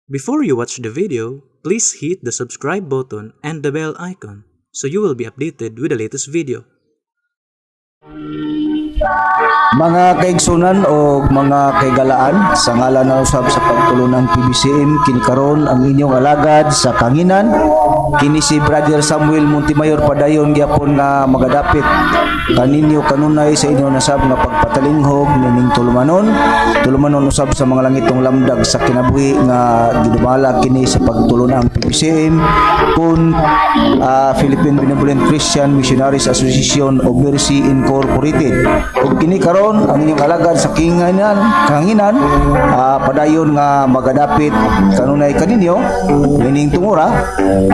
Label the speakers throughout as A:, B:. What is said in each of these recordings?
A: Before you watch the video, please hit the subscribe button and the bell icon so you will be updated with the latest video.
B: Mga kaigsunan o mga kaigalaan, sa ngalan na usab sa pagtulo ng PBCM, kinikaron ang inyong alagad sa Kanginan. Kini si Brother Samuel Montimayor padayon gyapon nga magadapit kaninyo kanunay sa inyo nasab nga pagpatalinghog nining tulumanon usab sa mga langitong lamdag sa kinabuhi nga gidumala kini sa pagtulo ng PBCM kun Philippine Benevolent Christian Missionaries Association of Mercy Incorporated. Ug kini karon ang inyong alagad sa Kanginan padayon nga magadapit kanunay kaninyo nining tungura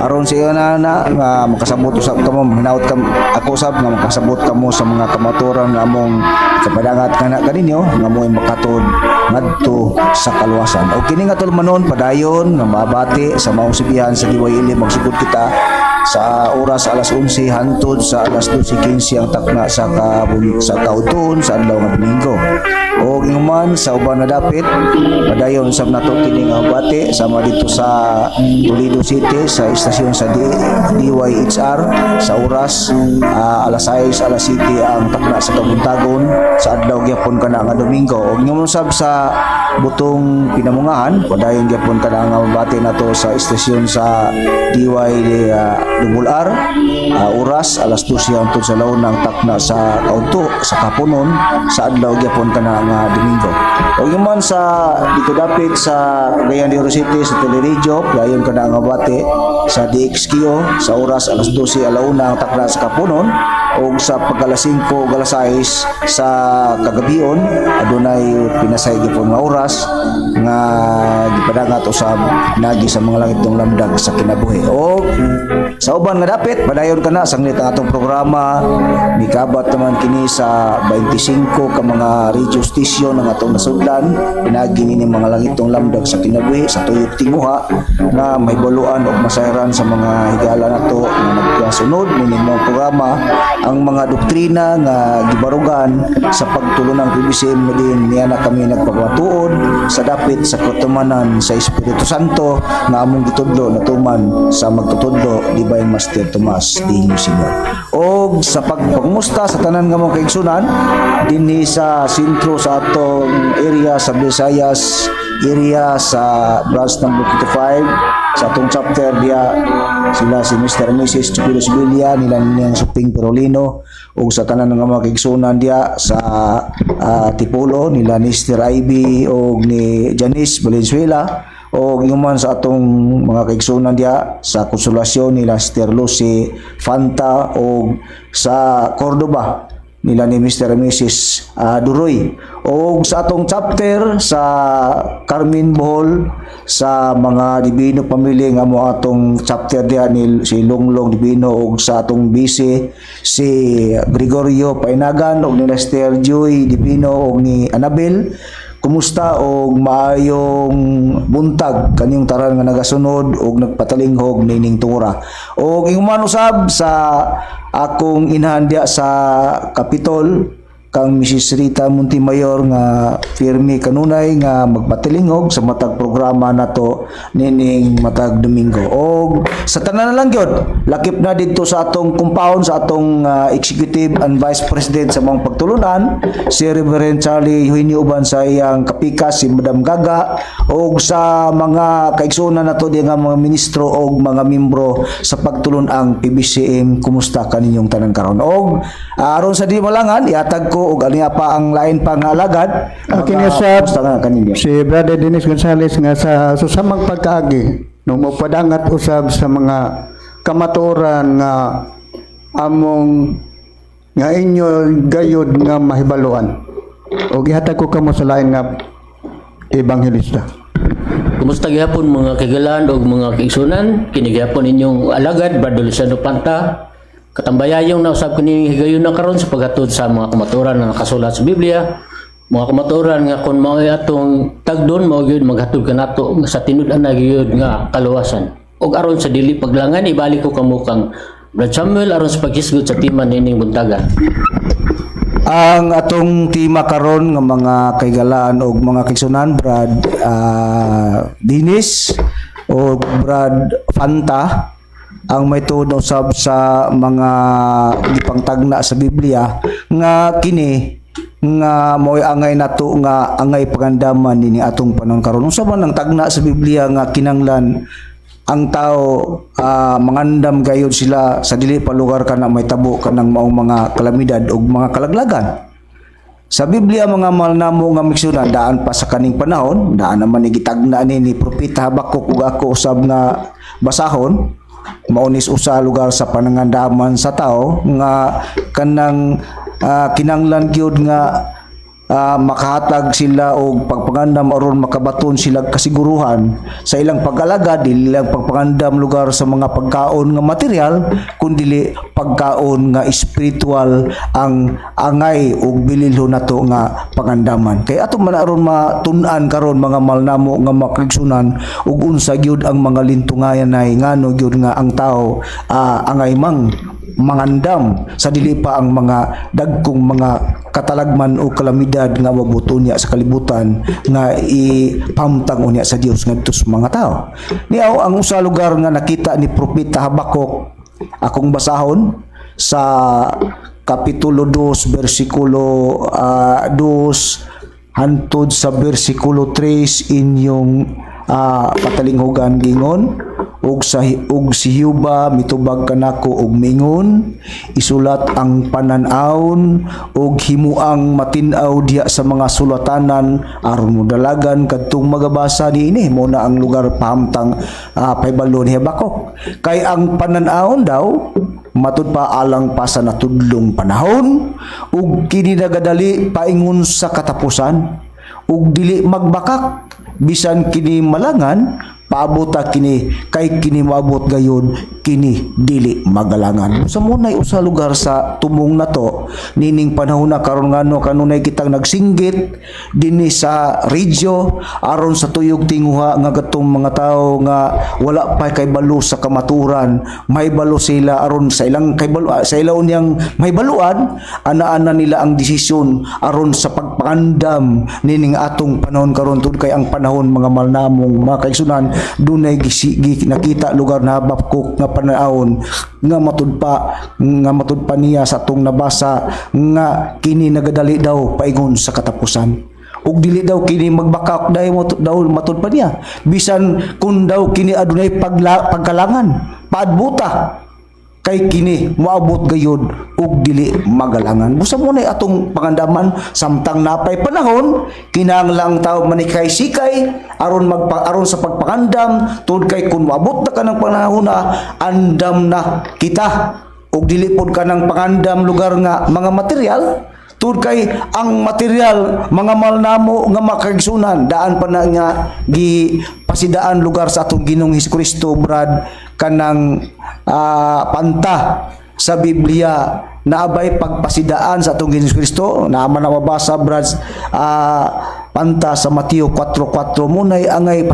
B: aron sa iyo na nga makasabot usab kamo hinaut kam ako usab nga makasabot kamo sa mga kamaturan nga among kapadangat kana kaninyo nga mo'y makatud ngadto sa kaluwasan. O kini nga tulumanon padayon nga mabati sa maong sibihan sa DYL magsugod kita sa oras alas 11 hantod sa alas 12:15 ang takna sa kaudton sa adlaw nga Domingo. O inguman sa uban na dapit padayon sab nato kini nga bati sama dito sa Toledo City sa istasyon sa DYHR sa oras alas 6 alas 7 ang takna sa kabuntagon sa adlaw gyapon kana nga Domingo. O inguman sab sa butong pinamungahan padayon gyapon kana nga bati nato sa istasyon sa DYR oras alas 12 hangtod sa launang takna sa kaudto sa kapunon sa adlaw gyapon kana nga Domingo. O yung man sa dito dapit sa Cagayan de Oro City sa Teleradio dayon kana nga bati sa DXQO sa oras alas 12 alauna ang takna sa kapunon o sa pagkalas 5 galas 6 sa kagabion adunay pinasay gyapon nga oras nga gipadangat usab nagi sa mga langitong lamdag sa kinabuhi. O sa uban nga dapit padayon kana sanglit ang atong programa mikabat naman kini sa 25 ka mga radio station ang atong nasudlan pinagi ni mga langitong lamdag sa kinabuhi sa tuyok tinguha na may baluan og masayran sa mga higala nato nga nagkasunod nining mga programa ang mga doktrina nga gibarugan sa pagtulo ng PBCM na din niya na kami nagpagmatuod sa dapit sa katumanan sa Espiritu Santo nga among gitudlo natuman sa magtutudlo Divine Master Tomas Dinyo Sr. O sa pagpangumusta sa tanan nga mga kaigsunan dinhi sa sentro sa atong area sa Visayas area sa branch number 25 sa atong chapter dia sila si Mr. and Mrs. Chupilos Villa nila niyang Suping Perolino o sa tanan nga mga kaigsunan dia sa Tipolo nila ni Mr. Ivy o ni Janice Valenzuela o yuman sa atong mga kaigsunan dia sa Konsolasyon nila Mr. Lucy Fanta o sa Cordoba nila ni Mr. and Mrs. Duroy o sa atong chapter sa Carmen Bohol sa mga Divino pamilya nga mo atong chapter dia ni si Longlong Divino o sa atong bise si Gregorio Painagan o ni Lester Joy Divino o ni Annabel. Kumusta og maayong buntag kanyang taran nga nagasunod og nagpatalinghog nining tungura. Og inguman usab sa akong inhandya sa Kapitol kang Mrs. Rita Montimayor nga firme kanunay nga magpatalinghog sa matag programa nato nining matag Domingo. Og sa tanan na lang gyud lakip na didto sa atong compound sa atong executive and vice president sa mga pagtulunan si Reverend Charlie Eugenio uban sa iyang kapika si Madam Gaga og sa mga kaigsunan nato di nga mga ministro og mga membro sa pagtulon ang PBCM. Kumusta kaninyong tanan karon? Og aron sa di malangan ihatag ko og aniya pa ang lain pa nga alagad
C: kinisap si Brother Dennis Gonzales nga sa susamang pagkaagi nung mapadangat usab sa mga kamaturan nga among nga inyo gayud nga mahibaluan o gihatag ko kamo sa lain nga ebanghelista.
D: Kumusta gihapon mga kagalaan o mga kaigsunan kini gihapon inyong alagad Brother Luciano Panta katambayayong na usab kini higayon na karon sa paghatod sa mga kamaturan nga nakasulat sa Biblia mga kamaturan nga kun mao atong tagdon mao gyud maghatod kanato sa tinud-an na gyud nga kaluwasan ug aron sa dili paglangan ibalik ko kamo kang Brother Samuel aron sa paghisgot sa timan nining buntaga.
B: Ang atong tema karon nga mga kaigalaan og mga kaigsunan, Brad Dinis o Brad Fanta, ang may tuod usab sa mga gipangtagna sa Biblia nga kini nga mo'y angay nato nga angay pagandaman nini atong panahon karon. Unsa man ang tagna sa Biblia nga kinanglan ang tao mangandam gayud sila sa dili pa lugar kana may tabo kanang maong mga kalamidad ug mga kalaglagan. Sa Biblia mga malnamo nga miksunan daan pa sa kaning panahon, daan naman ni gitagna ni propeta Habakuk ug ako usab nga basahon. Maunis usa lugar sa panangandaman sa tao nga kanang kinanglan gyud nga makahatag sila og pagpangandam aron makabaton sila kasiguruhan sa ilang pag-alagad, dili lang pagpangandam lugar sa mga pagkaon nga material kundi pagkaon nga espiritual ang angay ug bililho nato nga pangandaman. Kay ato man aron matun-an karon mga malnamo nga makigsunan ug unsa gyud ang mga lintungayan ay ngano gyud nga ang tao angay mangandam sa dili pa ang mga dagkong mga katalagman o kalamidad nga mabuto niya sa kalibutan nga ipamtang unya sa Dios ngadto sa mga tao. Niaw ang usa lugar nga nakita ni propeta Habakuk akong basahon sa kapitulo 2 bersikulo 2 hantod sa bersikulo 3 inyong patalinghugan gingon ug si Hiuba mitubag kanako og mingon isulat ang pananawon ug himuang matin-aw diha sa mga sulatanan aron modalagan kadtong magabasa diini mo na ang lugar pahamtang paybalo ni Habakuk. Kay ang pananawon daw matud pa alang pa sa natudlong panahon ug kini nagadali paingon sa katapusan ug dili magbakak bisan kini malangan paabota kini kay kini maabot gayon kini dili magalangan. Sa munay usa lugar sa tumong nato nining panahon na karon ngano kanunay kitang nagsinggit dinhi sa radyo aron sa tuyog tinguha nga gatong mga tao nga wala pa kay balo sa kamaturan, may balo sila aron sa ilang kay balo sa ilaw niyang may baluan ana-ana nila ang desisyon aron sa pagpangandam nining atong panahon karon tud kay ang panahon mga malnamong mga kaigsunan dunay nakita lugar na Habakuk nga panahon nga matud pa niya sa atong nabasa nga kini nagadali daw paingon sa katapusan ug dili daw kini magbakak daw matud pa niya bisan kun daw kini adunay pagkalangan paadbuta kay kini moabot gayud ug dili magalangan. Busa mo na atong pangandaman samtang napay panahon kinahanglang tao manikay sikay aron aron sa pagpangandam tud kay kun moabot na kanang panahon na andam na kita ug dili pod kanang pangandam lugar nga mga material tud kay ang material mga malnamo nga makagsunan daan pa na nga gipasidaan lugar sa atong Ginoong Hesukristo Brad kanang panta sa Biblia naabay pagpasidaan sa atong Ginoong Kristo na man mabasa Brad panta sa Mateo 4:4 munay angay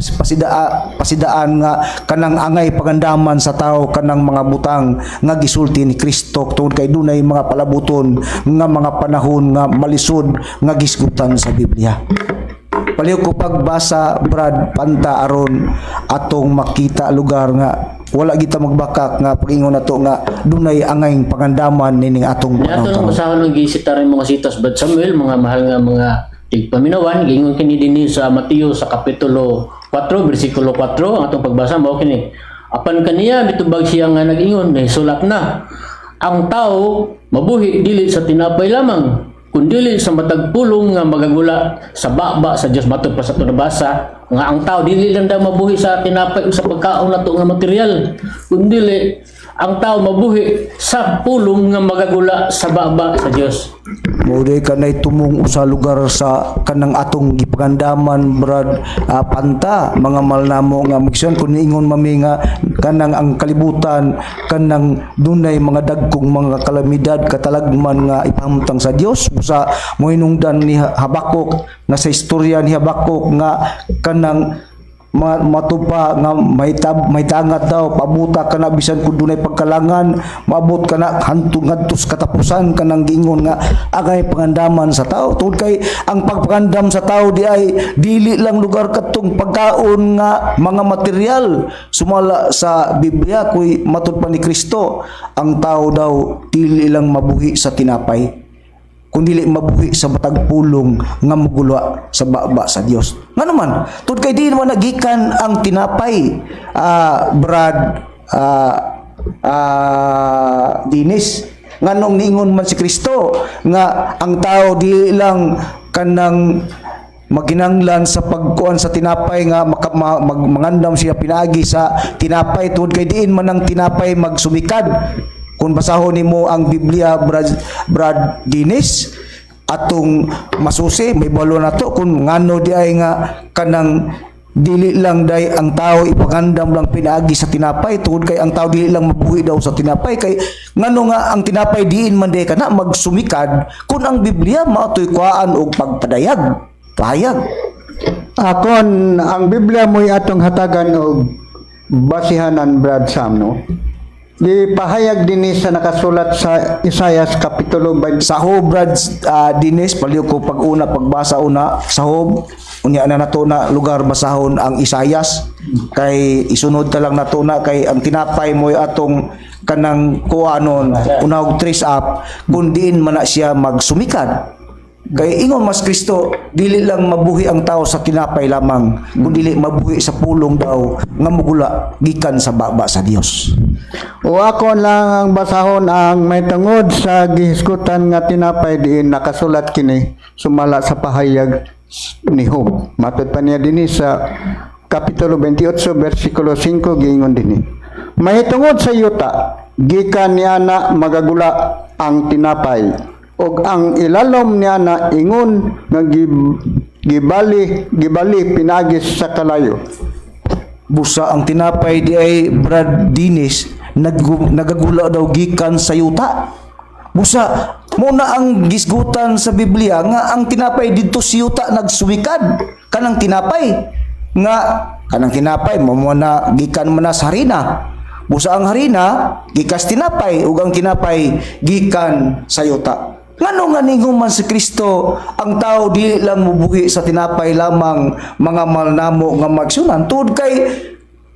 B: pasidaan nga kanang angay pagandaman sa tao kanang mga butang nga gisulti ni Kristo tungod kay dunay mga palabuton nga mga panahon nga malisod nga gisgutan sa Biblia. Paliw ko pagbasa Brad panta aron atong makita lugar nga wala kita magbakak nga pagingon nato nga dunay angay pagandaman nining atong
D: panahon. Ato nang usahan ng gisita rin mga sitas Brad Samuel mga mahal nga mga tigpaminawan gingon kini dinhi sa Mateo sa kapitulo 4 bersikulo 4 ang atong pagbasa mao kini apan kaniya mitubag siya nga nag-ingon sulat na ang tao mabuhi dili sa tinapay lamang kundi sa matag pulong nga magagula sa baba sa Dios matud pa sa nabasa nga ang tao dili lang daw mabuhi sa tinapay o sa pagkaon nato nga material kundi ang tao mabuhi sa pulong nga magagula sa baba sa Dios.
B: Mauday kanay tumong usa lugar sa kanang atong gipagandaman Brad panta mga malnamo nga migson kun ingon mami nga kanang ang kalibutan kanang dunay mga dagkong mga kalamidad katalagman nga ipahamtang sa Dios busa mohinungdan ni Habakuk nga sa istorya ni Habakuk nga kanang matupa nga may tangat daw pabuta ka na bisan kung dunay pagkalangan, maabot ka na hantong ngadtos katapusan ka nang giingon nga agay pangandaman sa tao. Tungod kay ang pagpangandam sa tao di ay dili lang lugar katong pagkaon nga mga material. Sumala sa Biblia kuy matud pa ni Kristo, ang tao daw dili lang mabuhi sa tinapay, kundi mabuhi sa matag pulong nga mugula sa baba sa Dios. Nga naman, tud kay di naman nagikan ang tinapay, Brad Dinis, nganong niingon man si Kristo nga ang tao di lang kanang maginanglan sa pagkuan sa tinapay nga mangandam siya pinaagi sa tinapay, tungod kay diin man ang tinapay magsumikad. Kung basahon nimo ang Biblia, Brad Dinis, atong masusi may balo na to kung ngano di ay nga kanang dili lang day ang tao ipagandam lang pinaagi sa tinapay, tungod kay ang tao dili lang mabuhi daw sa tinapay, kay ngano nga ang tinapay diin man day kana magsumikad kung ang Biblia maotoy kuhaan og pagpadayag pahayag.
C: Akon ang Biblia mo'y atong hatagan og basihanan, Brad Sam, no? Di pahayag din sa nakasulat sa Isaias Kapitulo 20.
B: Sahob, Brad Dinis, paliw ko pag-una, pagbasa una, sahob, unya na nato na lugar basahon ang Isaias, kay isunod ta lang nato na, kay ang tinapay mo atong kanang kuanon, unahog trace up, kung diin man na siya magsumikad. Kay ingon mas Kristo, dili lang mabuhi ang tao sa tinapay lamang, kundi dili mabuhi sa pulong daw nga mugula gikan sa baba sa Dios.
C: O ako lang ang basahon ang may tungod sa gihisgutan nga tinapay diin nakasulat kini sumala sa pahayag ni Job. Matod pa niya dinhi sa Kapitulo 28 versikulo 5 giingon dinhi. May tungod sa yuta gikan niya na magagula ang tinapay, og ang ilalom niya na ingon nga gibali pinagis sa kalayo.
B: Busa ang tinapay di ay, Brad Dinis, nagagula daw gikan sa yuta. Busa muna ang gisgutan sa Biblia nga ang tinapay didto sa yuta nagsumikad. Kanang tinapay mo na gikan man sa harina. Busa ang harina gikas tinapay ug ang tinapay gikan sa yuta. Ngano nga ningon man si Kristo, ang tao dili lang mubuhi sa tinapay lamang, mga malnamo nga magsunan, tungod kay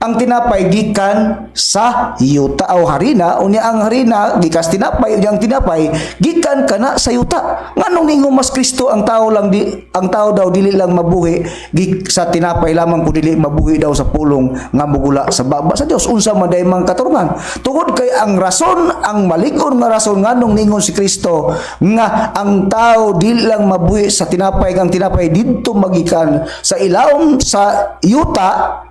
B: ang tinapay gikan sa yuta o harina, unya ang harina gikas tinapay, unya ang tinapay gikan kana sa yuta. Nganong ningon mas Kristo, ang tao daw dili lang mabuhi sa tinapay lamang, kundi dili mabuhi daw sa pulong nga mugula sa baba sa Dios. Unsa man day mang katurungan, tungod kay ang rason, ang malig-on nga rason nganong ningon si Kristo nga ang tao dili lang mabuhi sa tinapay, ang tinapay didto magikan sa ilawom sa yuta,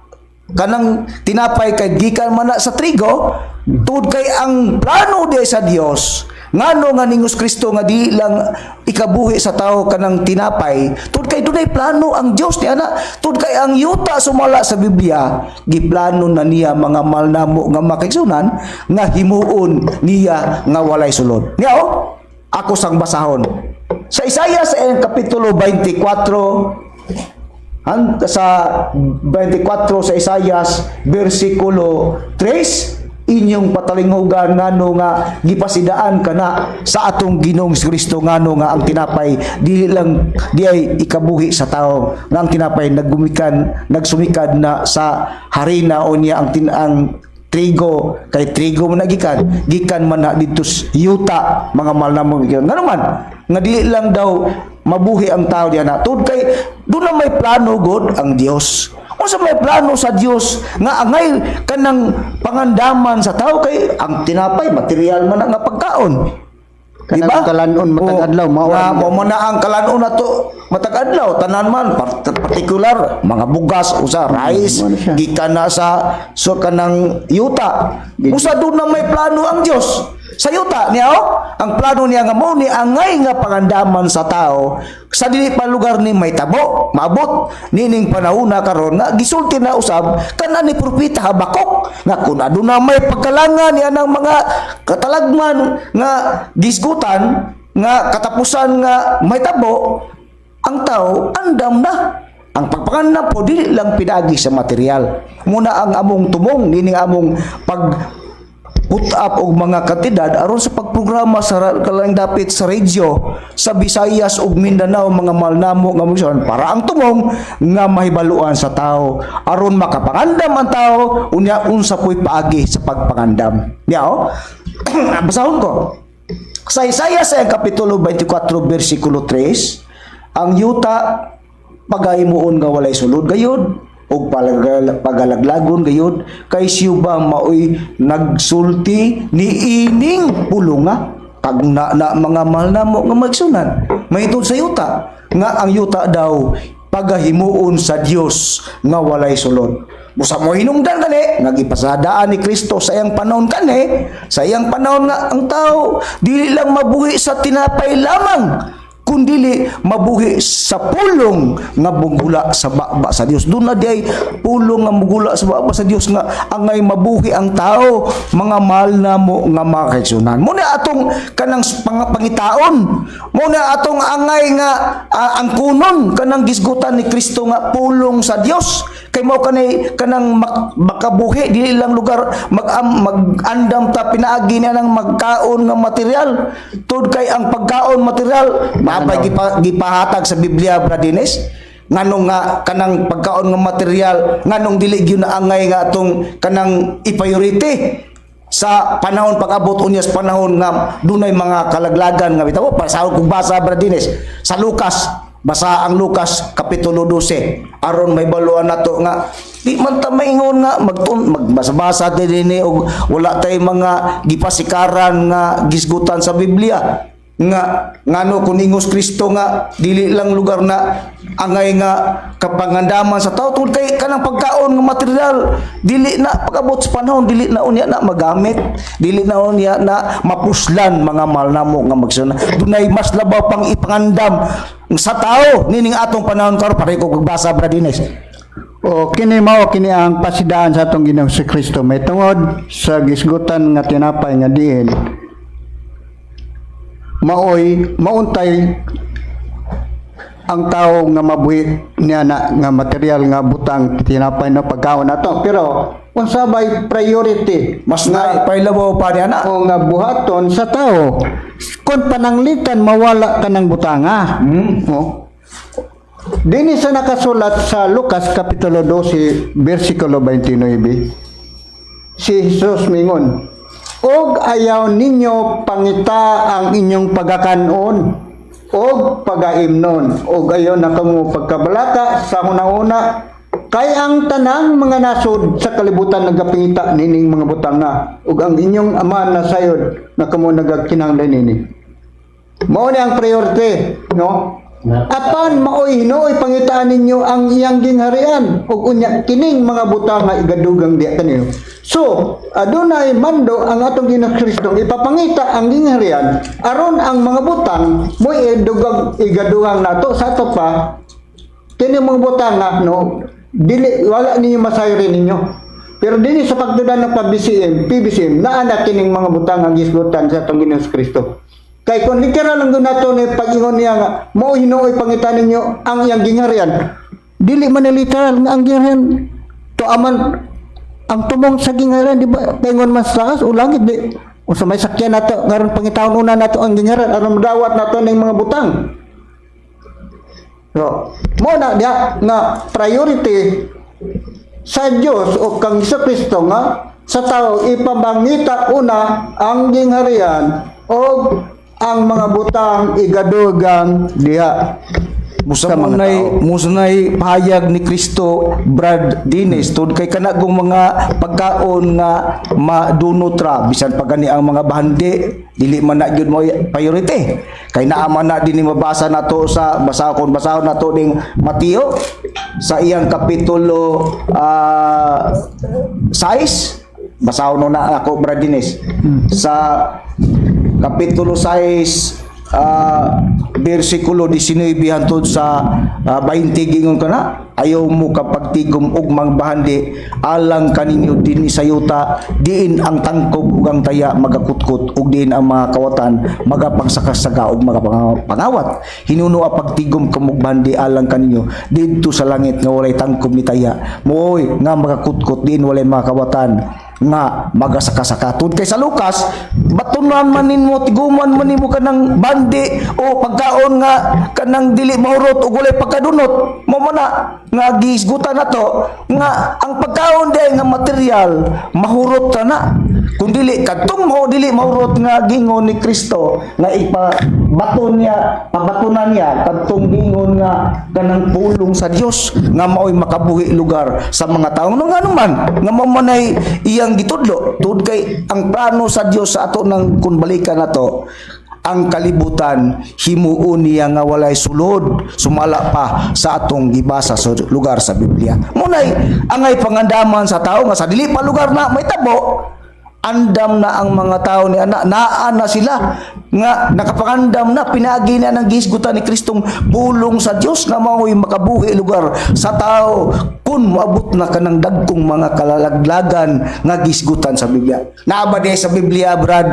B: kanang tinapay kay gikan man na sa trigo, tud kay ang plano di sa Dios ngano nga ningos Kristo nga di lang ikabuhi sa tao kanang tinapay, tud kay dunay plano ang Dios ni ana. Tud kay ang yuta sumala sa Biblia giplano na niya mga malnamo nga makigsunan nga himuon niya nga walay sulod niya. Ako sang basahon sa Isaiah sa Kapitulo 24 sa 24 sa Isaias versikulo 3, inyong patalinghugan ngano nga gipasidaan kana sa atong Ginoong Kristo, ngano nga ang tinapay dili lang di ay ikabuhi sa tao, nga ang tinapay nagsumikad na sa harina o niya ang trigo, kay trigo man gikan man na dito yuta, mga malnamo nga naman nga dili lang daw mabuhi ang tao diana, tud kay doon na may plano God ang Dios. Unsa may plano sa Dios nga angay kanang pangandaman sa tao, kay ang tinapay material man nga pagkaon.
C: Kanang kalanon matag adlaw
B: mo na ang kalanon nato matag adlaw, tanan man particular mga bugas usa rice gikan na sa kanang yuta. Usa doon na may plano ang Dios sa yuta niya. Ang plano niya nga mo ni angay nga pangandaman sa tao sa dili pa lugar ni may tabo maabot nining panahona karon nga gisulti na usab kana ni propeta Habakuk nga kun aduna may pagkalangan niya ng mga katalagman nga gisgutan nga katapusan nga may tabo, ang tao andam na Ang pagpangandam po dili lang pinagi sa material. Muna ang among tumong nining among pag put up og mga kantidad aron sa pagprograma sa kalang dapit sa radyo sa Visayas ug Mindanao mga malnamo nga misyon para ang tumong nga mahibaluan sa tao aron makapangandam ang tao unya unsa po'y paagi sa pagpangandam. Niya basahon ko. Sa Isaiah sa kapitulo 24 bersikulo 3, ang yuta pagahimuon nga walay sulod gayud o pagalaglagon gayud kay siya ba maoy nagsulti ni ining pulunga pag na mga malnamo nga magsunan mahitod sa yuta nga ang yuta daw pagahimuon sa Dios nga walay sulod. Busa mo hinungdan kani nga gipasadaan ni Kristo sa iyang panahon kani sa iyang panahon nga ang tao dili lang mabuhi sa tinapay lamang kundili mabuhi sa pulong nga mugula sa baba sa Dios. Doon na diay pulong nga mugula sa baba sa Dios nga angay mabuhi ang tao mga mahal na mo nga mga kaigsunan. Muna atong kanang pangitaon, muna atong angay nga ang kunon kanang gisgutan ni Kristo nga pulong sa Dios kay mao kanang makabuhi dili lang lugar mag-andam ta pinaagi na ng magkaon nga material tud kay ang pagkaon material mabay gipahatag sa Biblia Bradines nganong nga kanang pagkaon nga material nganong dili gyud na angay nga atong kanang i-priority sa panahon pag-abot unya sa panahon nga dunay mga kalaglagan nga bitaw pasahod kog basa Bradines sa Lucas. Basa ang Lucas kapitulo 12 aron may baluan nato nga di man ta maingon nga magbasa-basa dinhi og wala tay mga gipasikaran nga gisgutan sa Biblia nga ngano kun ingos Kristo nga dili lang lugar na angay nga kapangandaman sa tao tungod kay kanang pagkaon nga material dili na pag-abot sa panahon dili na unya na magamit dili na unya na mapuslan mga malnamo nga magsuna dunay mas labaw pang ipangandam sa tao nining atong panahon karon pare ko pagbasa Bradines.
C: O kini mao kini ang pasidaan sa atong Ginoong si Kristo may tungod sa gisgutan nga tinapay nga diin maoy mauntay ang tao nga mabuhi niya na nga material nga butang tinapay na pagkaon nato pero unsabay priority
B: Mas na pailabaw pa niya na.
C: o nga buhaton sa tao kung pananglitan mawala ka ng butanga. O. Dini sa nakasulat sa Lucas kapitulo 12 versikulo 29 si Jesus mingon og ayaw ninyo pangita ang inyong pagakanon og pagaimnon og ayaw na kamo pagkabalaka sa una-una kay ang tanang mga nasod sa kalibutan nagapingita nining mga butanga ug ang inyong ama na sayod na kamo nagagkinahanglan nini. Mao ni ang priority, no? Apan maoy hinoy pangitaan ninyo ang iyang gingharian ug unya kining mga butanga igadugang diya kaniyo. So, adunay mando ang atong Ginoong Kristo ipapangita ang gingharian aron ang mga butang mo igadugang nato sa ato pa kini mga butanga no dili wala ninyo masayri ninyo pero dili sa pagdudan ng PBCM naa na kining mga butang ang gisgutan sa atong Ginoong Kristo kay kung literal lang doon nato ni pag-ingon niya nga mo hinuoy pangitan ninyo ang iyang gingharian dili man literal nga ang gingharian to aman ang tumong sa gingharian di ba paingon mas taas o langit di o sa may sakyan nato ngaron pangitawon una nato ang gingharian aron madawat nato ning mga butang. So, mo na diya nga priority sa Dios o kang Kristo nga sa tao ipabangita una ang gingharian o ang mga butang igadugang diha.
B: Musunay pahayag ni Kristo Brad Dines tud kay kanagong mga pagkaon nga madunot ra bisan pagani ang mga bahandi dili man na gyud mo priority kay naa man na dinhi mabasa nato sa basahon nato ning Mateo sa iyang kapitulo 6 basahon na ako Brad Dines sa kapitulo 6 bersikulo 19 hangtod sa 20 gingon kana, ayaw mo kapag tigom og mangbahandi alang kaninyo din sa yuta, diin ang tangkob ug ang taya magakutkot ug diin ang mga kawatan magapagsakasaga ug magapangawat. Hinuno ang pagtigom kamog bandi alang kaninyo didto sa langit nga walay tangkob ni taya, mooy nga magakutkot diin walay mga kawatan nga magasakasaka. Tungod kay sa Lucas, batunan man ninmo, tiguman man nimo kanang bandi o pagkaon nga kanang dili mahurot ug walay pagkadunot, mo na nga gihisgutan nato nga ang pagkaon day nga material mahurot ta na, kung dili kadtong mo dili mahurot nga gingon ni Kristo nga ipabaton niya, pabatunan niya kadtong gingon nga kanang pulong sa Dios nga maoy makabuhi lugar sa mga tawo nga naman nga mamanay iyang gitudlo. Tungod kay ang plano sa Dios sa ato nang kun balikan nato ang kalibutan, himuon niya nga walay sulod sumala pa sa atong gibasa sa lugar sa Biblia. Munay angay pangandaman sa tao nga sa dili pa lugar na may tabo, andam na ang mga tao ni ana, naa na sila nga nakapangandam na, pinagi na ng gihisgutan ni Kristong pulong sa Dios nga mao'y makabuhi lugar sa tao kun moabot na kanang dagkong mga kalalaglagan nga gihisgutan sa Biblia. Naaba sa Biblia, Brad,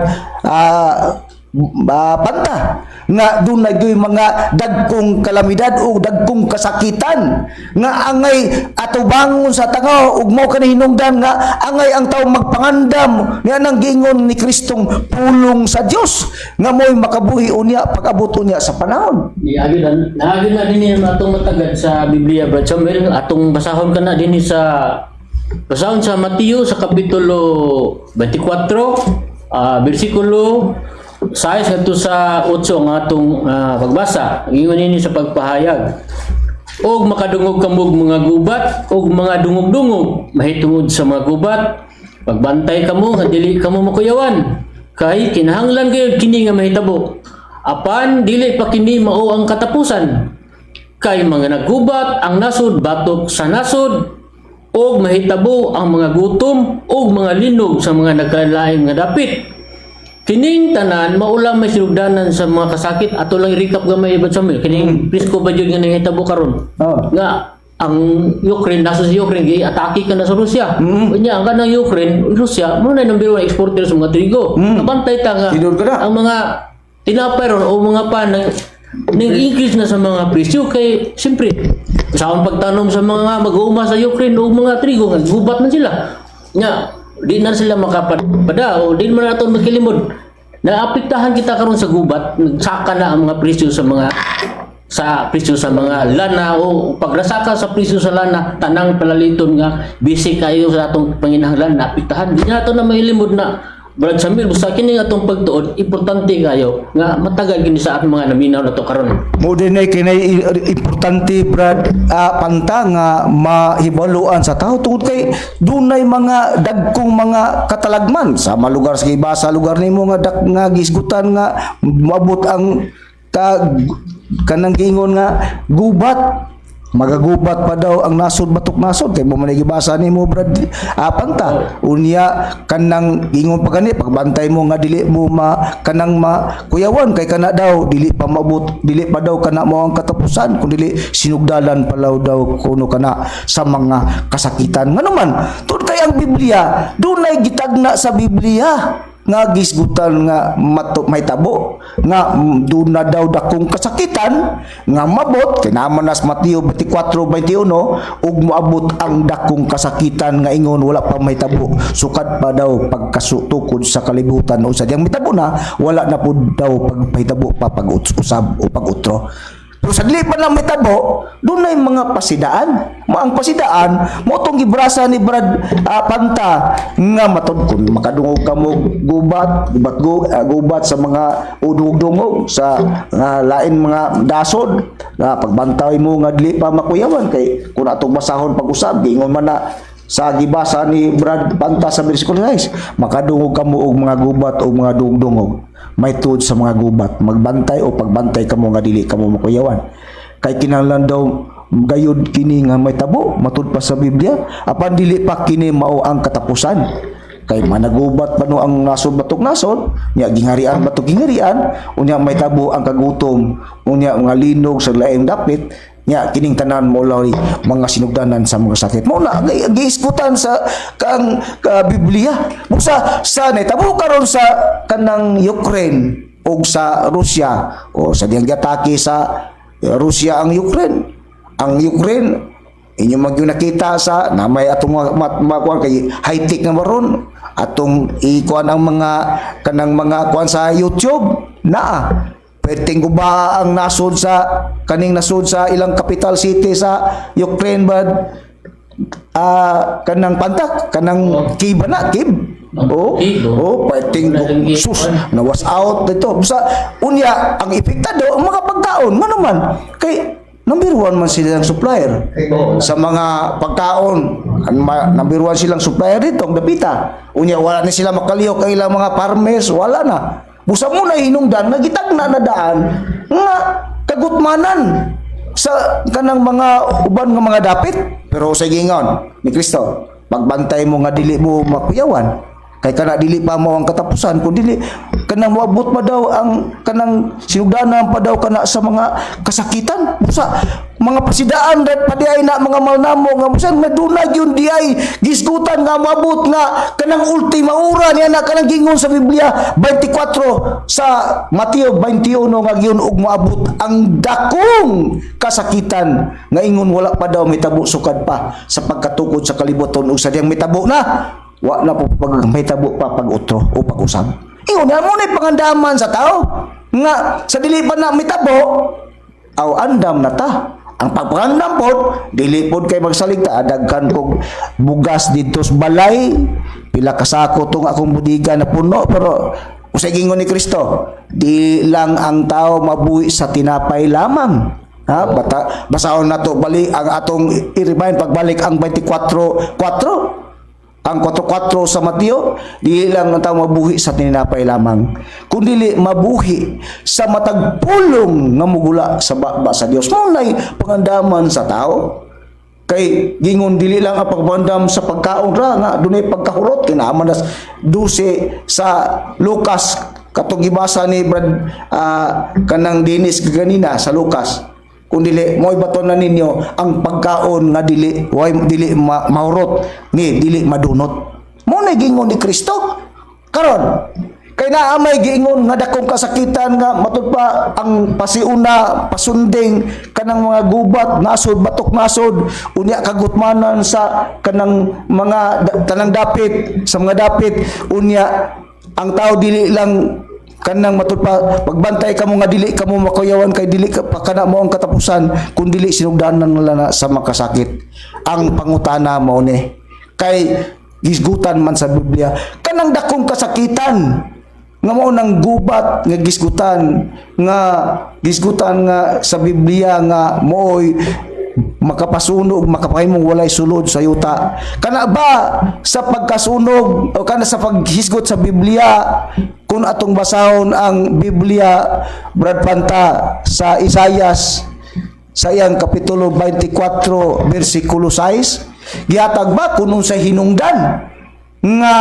B: panta nga doon nagyoy mga dagkong kalamidad o dagkong kasakitan nga angay atubangon sa tangaw ug mao kanang hinungdan nga angay ang tawo magpangandam nga nang giingon ni Kristong pulong sa Dios nga mo'y makabuhi unya pag-abot unya sa panahon.
D: Naagin na din atong matagad sa Biblia, Brad Samuel, atong basahon kana din basahon sa Mateo sa kapitulo 24 bersikulo 6 ngadto sa 8 nga atong pagbasa. Ingon ini sa pagpahayag. Og makadungog kamog mga gubat og mga dungog-dungog mahitungod sa mga gubat. Pagbantay kamo nga dili kamo makuyawan. Kay kinahanglan gayud kini nga mahitabo. Apan dili pa kini mao ang katapusan. Kay mga naggubat ang nasod batok sa nasod og mahitabo ang mga gutom og mga linog sa mga nagkalain nga dapit. Kining tanan maulang may sinugdanan sa mga kasakit. Ato lang i-recap gamay, Brad Samuel. Kining prisko ba yun nga nangitabo karon? Nga ang Ukraine, nasa sa Ukraine, atake ka na sa Russia. Kanya ang kanang Ukraine, Russia, muna na number 1 exporter sa mga trigo. Nabantay ta nga ang mga tinapay ron o mga pan nang-increase na sa mga presyo. Kay siyempre saan pagtanom sa mga mag-uuma sa Ukraine o mga trigo, gubat man sila. Nga di na sila makapada o di man naton magkilimod. Naapektahan kita karon sa gubat, nagsaka na ang mga presyo sa mga lana o pagrasaka sa presyo sa lana, tanang palaliton nga busy kayo sa atong panginahanglan, naapektahan. Di nato na mailimod na, Brad Samuel, basta kini atong pagtuod, importante kayo nga matagal kini sa atong mga naminaw na to karon.
B: Mo din ay kinay importante, Brad, panta nga mahibaluan sa tao tungod kay dunay mga dagkong mga katalagman sa mga lugar sa gibasa lugar nimo nga nga gisgutan nga moabot ang kanang giingon nga gubat. Magagubat pa daw ang nasod batok nasod kay mo man gibasa nimo, Brad, panta unya kanang ingon pa gani pagbantay mo nga dili mo kanang kuyawan kay kana daw dili pa mabot, dili pa daw kana mo ang katapusan kun dili sinugdalan palaw daw kuno kana sa mga kasakitan. Ngano man tud kay ang Biblia dunay gitagna sa Biblia nga gisgutan nga may tabo nga doon na daw dakong kasakitan nga mabot kay naman nas Mateo 24:21 ug moabot ang dakong kasakitan nga ingon wala pa may tabo sukad pa daw pagkasutukod sa kalibutan o sadyang may tabo na wala na pud daw pagpahitabo pa pag-usab o pag-utro. Pero sa dili pa lang may tabo, doon na yung mga pasidaan. Ang pasidaan, mo itong gibrasa ni Brad Panta, nga matod kung makadungog ka mo gubat sa mga udungog-dungog, sa lain mga dasod, pagbantay mo nga dili pa makuyawan, kay kung atong basahon pag-usab, gingon man na sa gibasa ni Brad Panta sa bersikulo 6, makadungog ka mo og mga gubat o mga dungdungog. May tuod sa mga gubat, magbantay o pagbantay kamo nga dili kamo makuyawan. Kay kinahanglan daw gayud kini nga may tabo matud pa sa Biblia, apan dili pa kini mao ang katapusan. kay managubat pa no ang nasod batok nasod, nya gingarian batok gingarian, unya may tabo ang kagutom, unya mga linog sa laing dapit, nya kining tanan mo lawri mga sinugdanan sa mga sakit. Mo na giiskutan sa kang Biblia. Busa sa tabo karon sa kanang Ukraine o sa Russia o sa diyang atake sa Russia ang Ukraine. Ang Ukraine inyo nakita sa namay atong makuan kay high-tech nga maron atong ikuan ang mga kanang mga kuan sa YouTube naa perting guba ang nasod sa kaning nasod sa ilang capital city sa Ukraine bad kanang pantak kanang Kiev na Kiev perting sus na was out dito sa unya ang epektado ang mga pagkaon man naman kay number 1 man silang supplier sa mga pagkaon. Number 1 silang supplier dito ang dapita. Unya wala na sila makaliyok ang ilang mga farmers, wala na. Busa mo na hinungdan nagitagna na daan nga kagutmanan sa kanang mga uban nga mga dapit. Pero sa gingon ni Kristo, pagbantay mo nga dili mo makuyawan. Kay kana dili pa mo ang katapusan kun dili kanang moabot pa daw ang kanang sinugdanan pa daw kana sa mga kasakitan busa mga pasidaan dat padiay na mga malnamo nga busan madunag yun diay gisgutan nga moabot nga kanang ultima ora niya na kanang gingon sa Biblia 24 sa Mateo 21 nga giyon og moabot ang dakong kasakitan nga ingon wala pa daw mitabo sukad pa sa pagkatukod sa kalibuton ug sa diyang mitabo na wa na po pag may tabo pa pag-utro o pag-usab. Ingon na mo na pangandaman sa tao nga sa dili pa na mitabo aw andam na ta. Ang pagpangandam pod dili pod kay magsaligta daghan kog bugas didto sa balay pila ka sako tong akong budiga na puno pero usay gingon ni Kristo di lang ang tao mabuhi sa tinapay lamang. Ha, basahon nato bali ang atong i-remind pagbalik ang 24:4 ang 4:4 sa Mateo, dili lang ang tao mabuhi sa tinapay lamang, kundi mabuhi sa matag pulong nga mugula sa baba sa Dios. Mo nay pangandaman sa tao. Kay gingon dili lang ang pagpandam sa pagkaon ra nga dunay pagkahurot kinaaman nas 12 sa Lucas katong gibasa ni Brad kanang Dennis ganina sa Lucas. Kung dili mo'y baton na ninyo ang pagkaon nga dili mahurot ni dili madunot. Mo na gingon ni Kristo karon kay naa may giingon nga dakong kasakitan nga matud pa ang pasiuna pasunding kanang mga gubat nasod batok nasod unya kagutmanan sa kanang mga tanang dapit sa mga dapit unya ang tao dili lang kanang matud pa pagbantay kamo nga dili kamo makuyawan kay dili ka pa kana mo ang katapusan kun dili sinugdanan nila na sa makasakit. Ang pangutana mao ni kay gisgutan man sa Biblia kanang dakong kasakitan nga mao nang gubat nga gisgutan nga sa Biblia nga mooy makapasunog makapahimong walay sulod sa yuta. Kana ba sa pagkasunog o kana sa paghisgot sa Biblia kung atong basahon ang Biblia Brad Panta sa Isayas sa iyang kapitulo 24 bersikulo 6 gihatag ba kuno sa hinungdan nga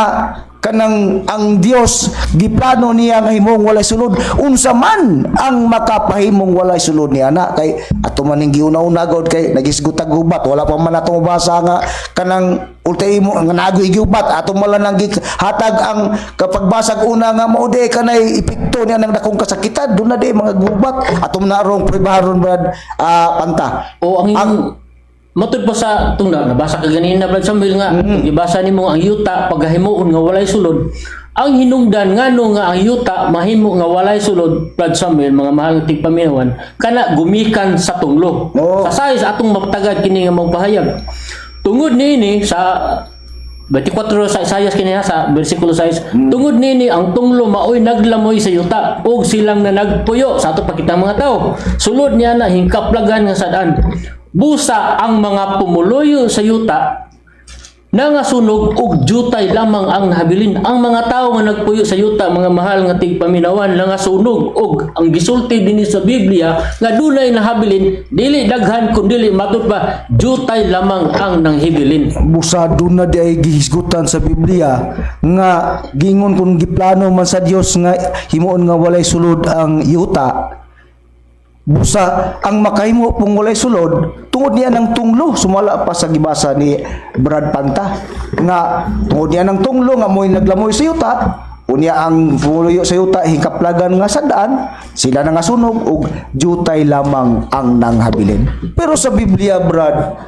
B: kanang ang Dios giplano niya nga himong walay sulod unsa man ang makapahimong walay sulod niya na kay ato man ning giuna-una god kay nagisgutag gubat wala pa man atong basa nga kanang ultimo nga nagoy gubat ato man lang hatag ang kapagbasag una nga mao de kanay epekto niya ng dakong kasakitan dun na de mga gubat ato na rong pribaron Brad Panta
D: o ang matud pa sa tungda nabasa ka ganina Brad Samuel nga gibasa nimo ang yuta paghimuon nga walay sulod ang hinungdan ngano nga ang yuta mahimo nga walay sulod Brad Samuel mga mahal tigpaminawan kana gumikan sa tunglo sa size atong mapatagad kini nga magpahayag tungod nini sa 24 sa Isayas kiniya sa bersikulo 6 tungod nini ang tunglo maoy naglamoy sa yuta ug silang na nagpuyo sa ato pakita mga tao sulod niya na hingkaplagan nga sadaan busa ang mga pumuloyo sa yuta Nangasunog og jutay lamang ang nahabilin. Ang mga tao nga nagpuyo sa yuta, mga mahal nga tigpaminawan, nangasunog og ang gisulti dinhi sa Biblia nga dunay nahabilin, dili daghan kun dili matud pa jutay lamang ang nanghibilin.
B: Busado na di ay gihisgutan sa Biblia nga gingon kung giplano man sa Dios nga himuon nga walay sulod ang yuta. Busa ang makahimo pong walay sulod tungod niya ng tunglo, sumala pa sa gibasa ni Brad Panta nga tungod niya ng tunglo nga mo'y naglamoy sa yuta, unya ang pumuloyo sa yuta hikaplagan nga sadaan, sila na nga sunog ug jutay lamang ang nanghabilin. Pero sa Biblia, Brad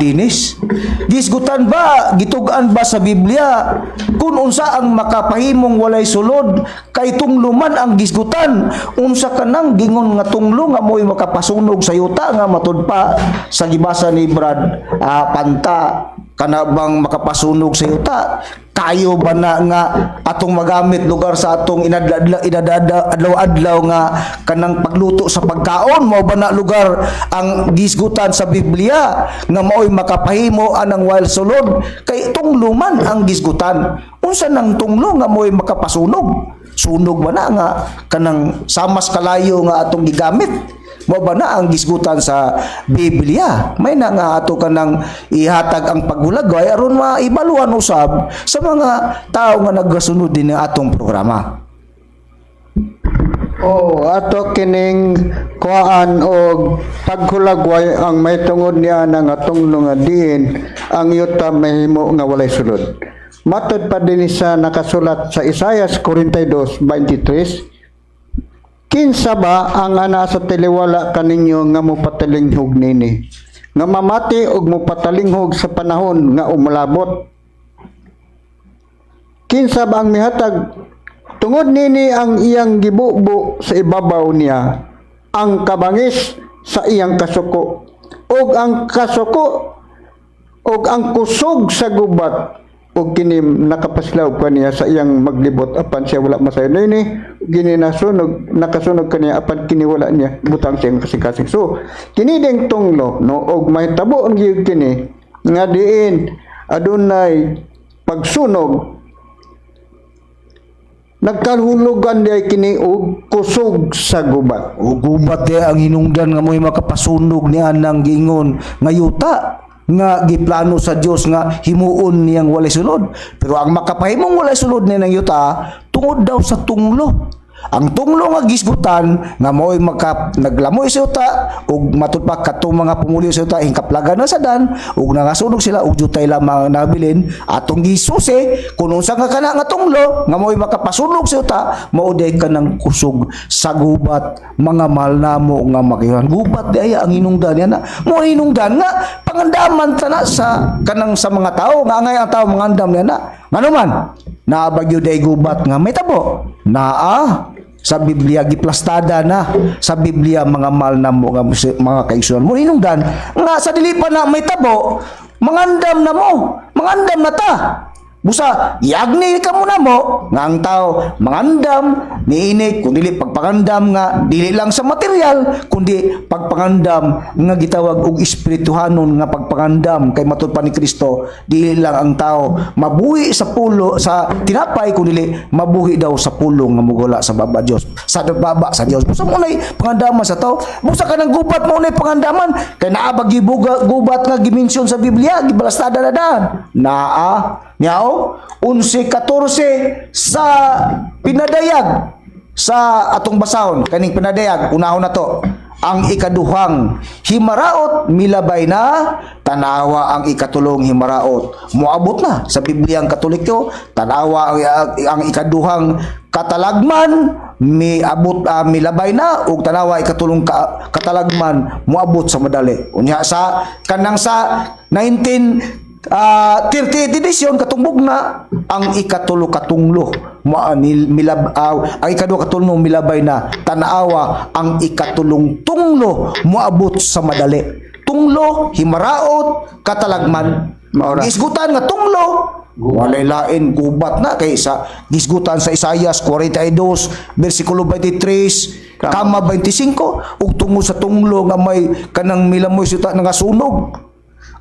B: Dinis, gisgutan ba, gitugan ba sa Biblia kung unsa ang makapahimong walay sulod kay tunglo man ang gisgutan, unsa kanang gingon nga tunglo nga mo'y makapasunog sa yuta nga matud pa sa gibasa ni Brad Panta, kana bang makapasunog sa yuta? Kayo ba na nga atong magamit lugar sa atong adlaw-adlaw nga kanang pagluto sa pagkaon, mao ba na lugar ang gisgutan sa Biblia nga mao'y makapahimo anang wild sulod kay tunglo man ang gisgutan? Unsa nang tunglo nga mao'y makapasunog? Sunog ba na nga kanang samas kalayo nga atong gigamit? Mao ba na ang gisgutan sa Biblia? May na nga ato kanang ihatag ang paghulagay aron maibaluan usab sa mga tao nga nagasunod din ng atong programa.
C: Ato kining kuhaan og paghulagway ang may tungod niya nga tunglo nga diin ang yuta mahimo nga walay sulod. Matod pa din sa nakasulat sa Isaias 42:23, kinsa ba ang ana sa tiliwala kaninyo nga mopatalinghog nini, nga mamati og mopatalinghog sa panahon nga umulabot? Kinsa ba ang mihatag tungod nini ang iyang gibubo sa ibabaw niya, ang kabangis sa iyang kasuko, og ang kasuko og ang kusog sa gubat, og kini nakapaslaw pa niya sa iyang maglibot apan siya wala masayo nini, gini nakasunog kaniya apan kini wala niya butang siyang kasing-kasing. So kini ding tunglo no, og may tabo ang gyud kini nga diin adunay pagsunog, nagkahulugan di kini og kusog sa gubat.
B: O gubat di ang hinungdan nga mo'y makapasunog niya ng gingon nga yuta nga giplano sa Dios nga himuon niyang walay sulod. Pero ang makapahimong walay sulod niya ng yuta tungod daw sa tunglo. Ang tunglo nga gisgutan nga mo'y naglamoy sa yuta ug matud pa katong mga pumuli sa yuta hingkaplagan na sadan ug nangasunog sila ug jutay lamang nabilin atong gisusi kun unsa nga kana nga tunglo nga mo'y makapasunog sa yuta, mao day kanang kusog sa gubat. Mga mahal namo nga makihan gubat di ang hinungdan niya na mo hinungdan nga pangandaman tana sa kanang sa mga tao nga angay ang tao mangandam niya na ngano man naabagyo day gubat nga may tabo naa sa Biblia giplastada na sa Biblia mga mahal namo nga mga kaigsunan mo hinungdan nga sa dili pa na may tabo mangandam na ta. Busa, iagni ka muna mo, nga ang tao, mangandam, niinit, kung dili pagpangandam nga, dili lang sa material, kundi pagpangandam nga gitawag og espirituhanon nga pagpangandam, kay matud pa ni Kristo, dili lang ang tao, mabuhi sa pulo, sa tinapay, kung dili, mabuhi daw sa pulo nga mugula sa baba Diyos, sa baba sa Diyos. Busa mo na'y pangandaman sa tao, busa ka ng gubat mo na'y pangandaman, kay naabag gubat nga gimensyon sa Biblia, gibalastada na daan, Nyao, 11:14 sa pinadayag sa atong basahon kaning pinadayag unahon na to ang ikaduhang himaraot milabay na tanawa ang ikatulong himaraot moabot na sa Bibliang Katoliko tanawa ang ikaduhang katalagman miabot milabay na ug tanawa ikatulong katalagman moabot sa madali unya sa kanang sa 38 edisyon katumbog na ang ikatulo katunglo ang ikaduha katulong milabay na tanawa ang ikatulong tunglo moabot sa madali tunglo himaraot katalagman gisgutan nga tunglo walay lain gubat na kay sa gisgutan sa Isaias 42 bersikulo 23 kama 25 ug tungod sa tunglo nga may kanang milamoy suta nga sunog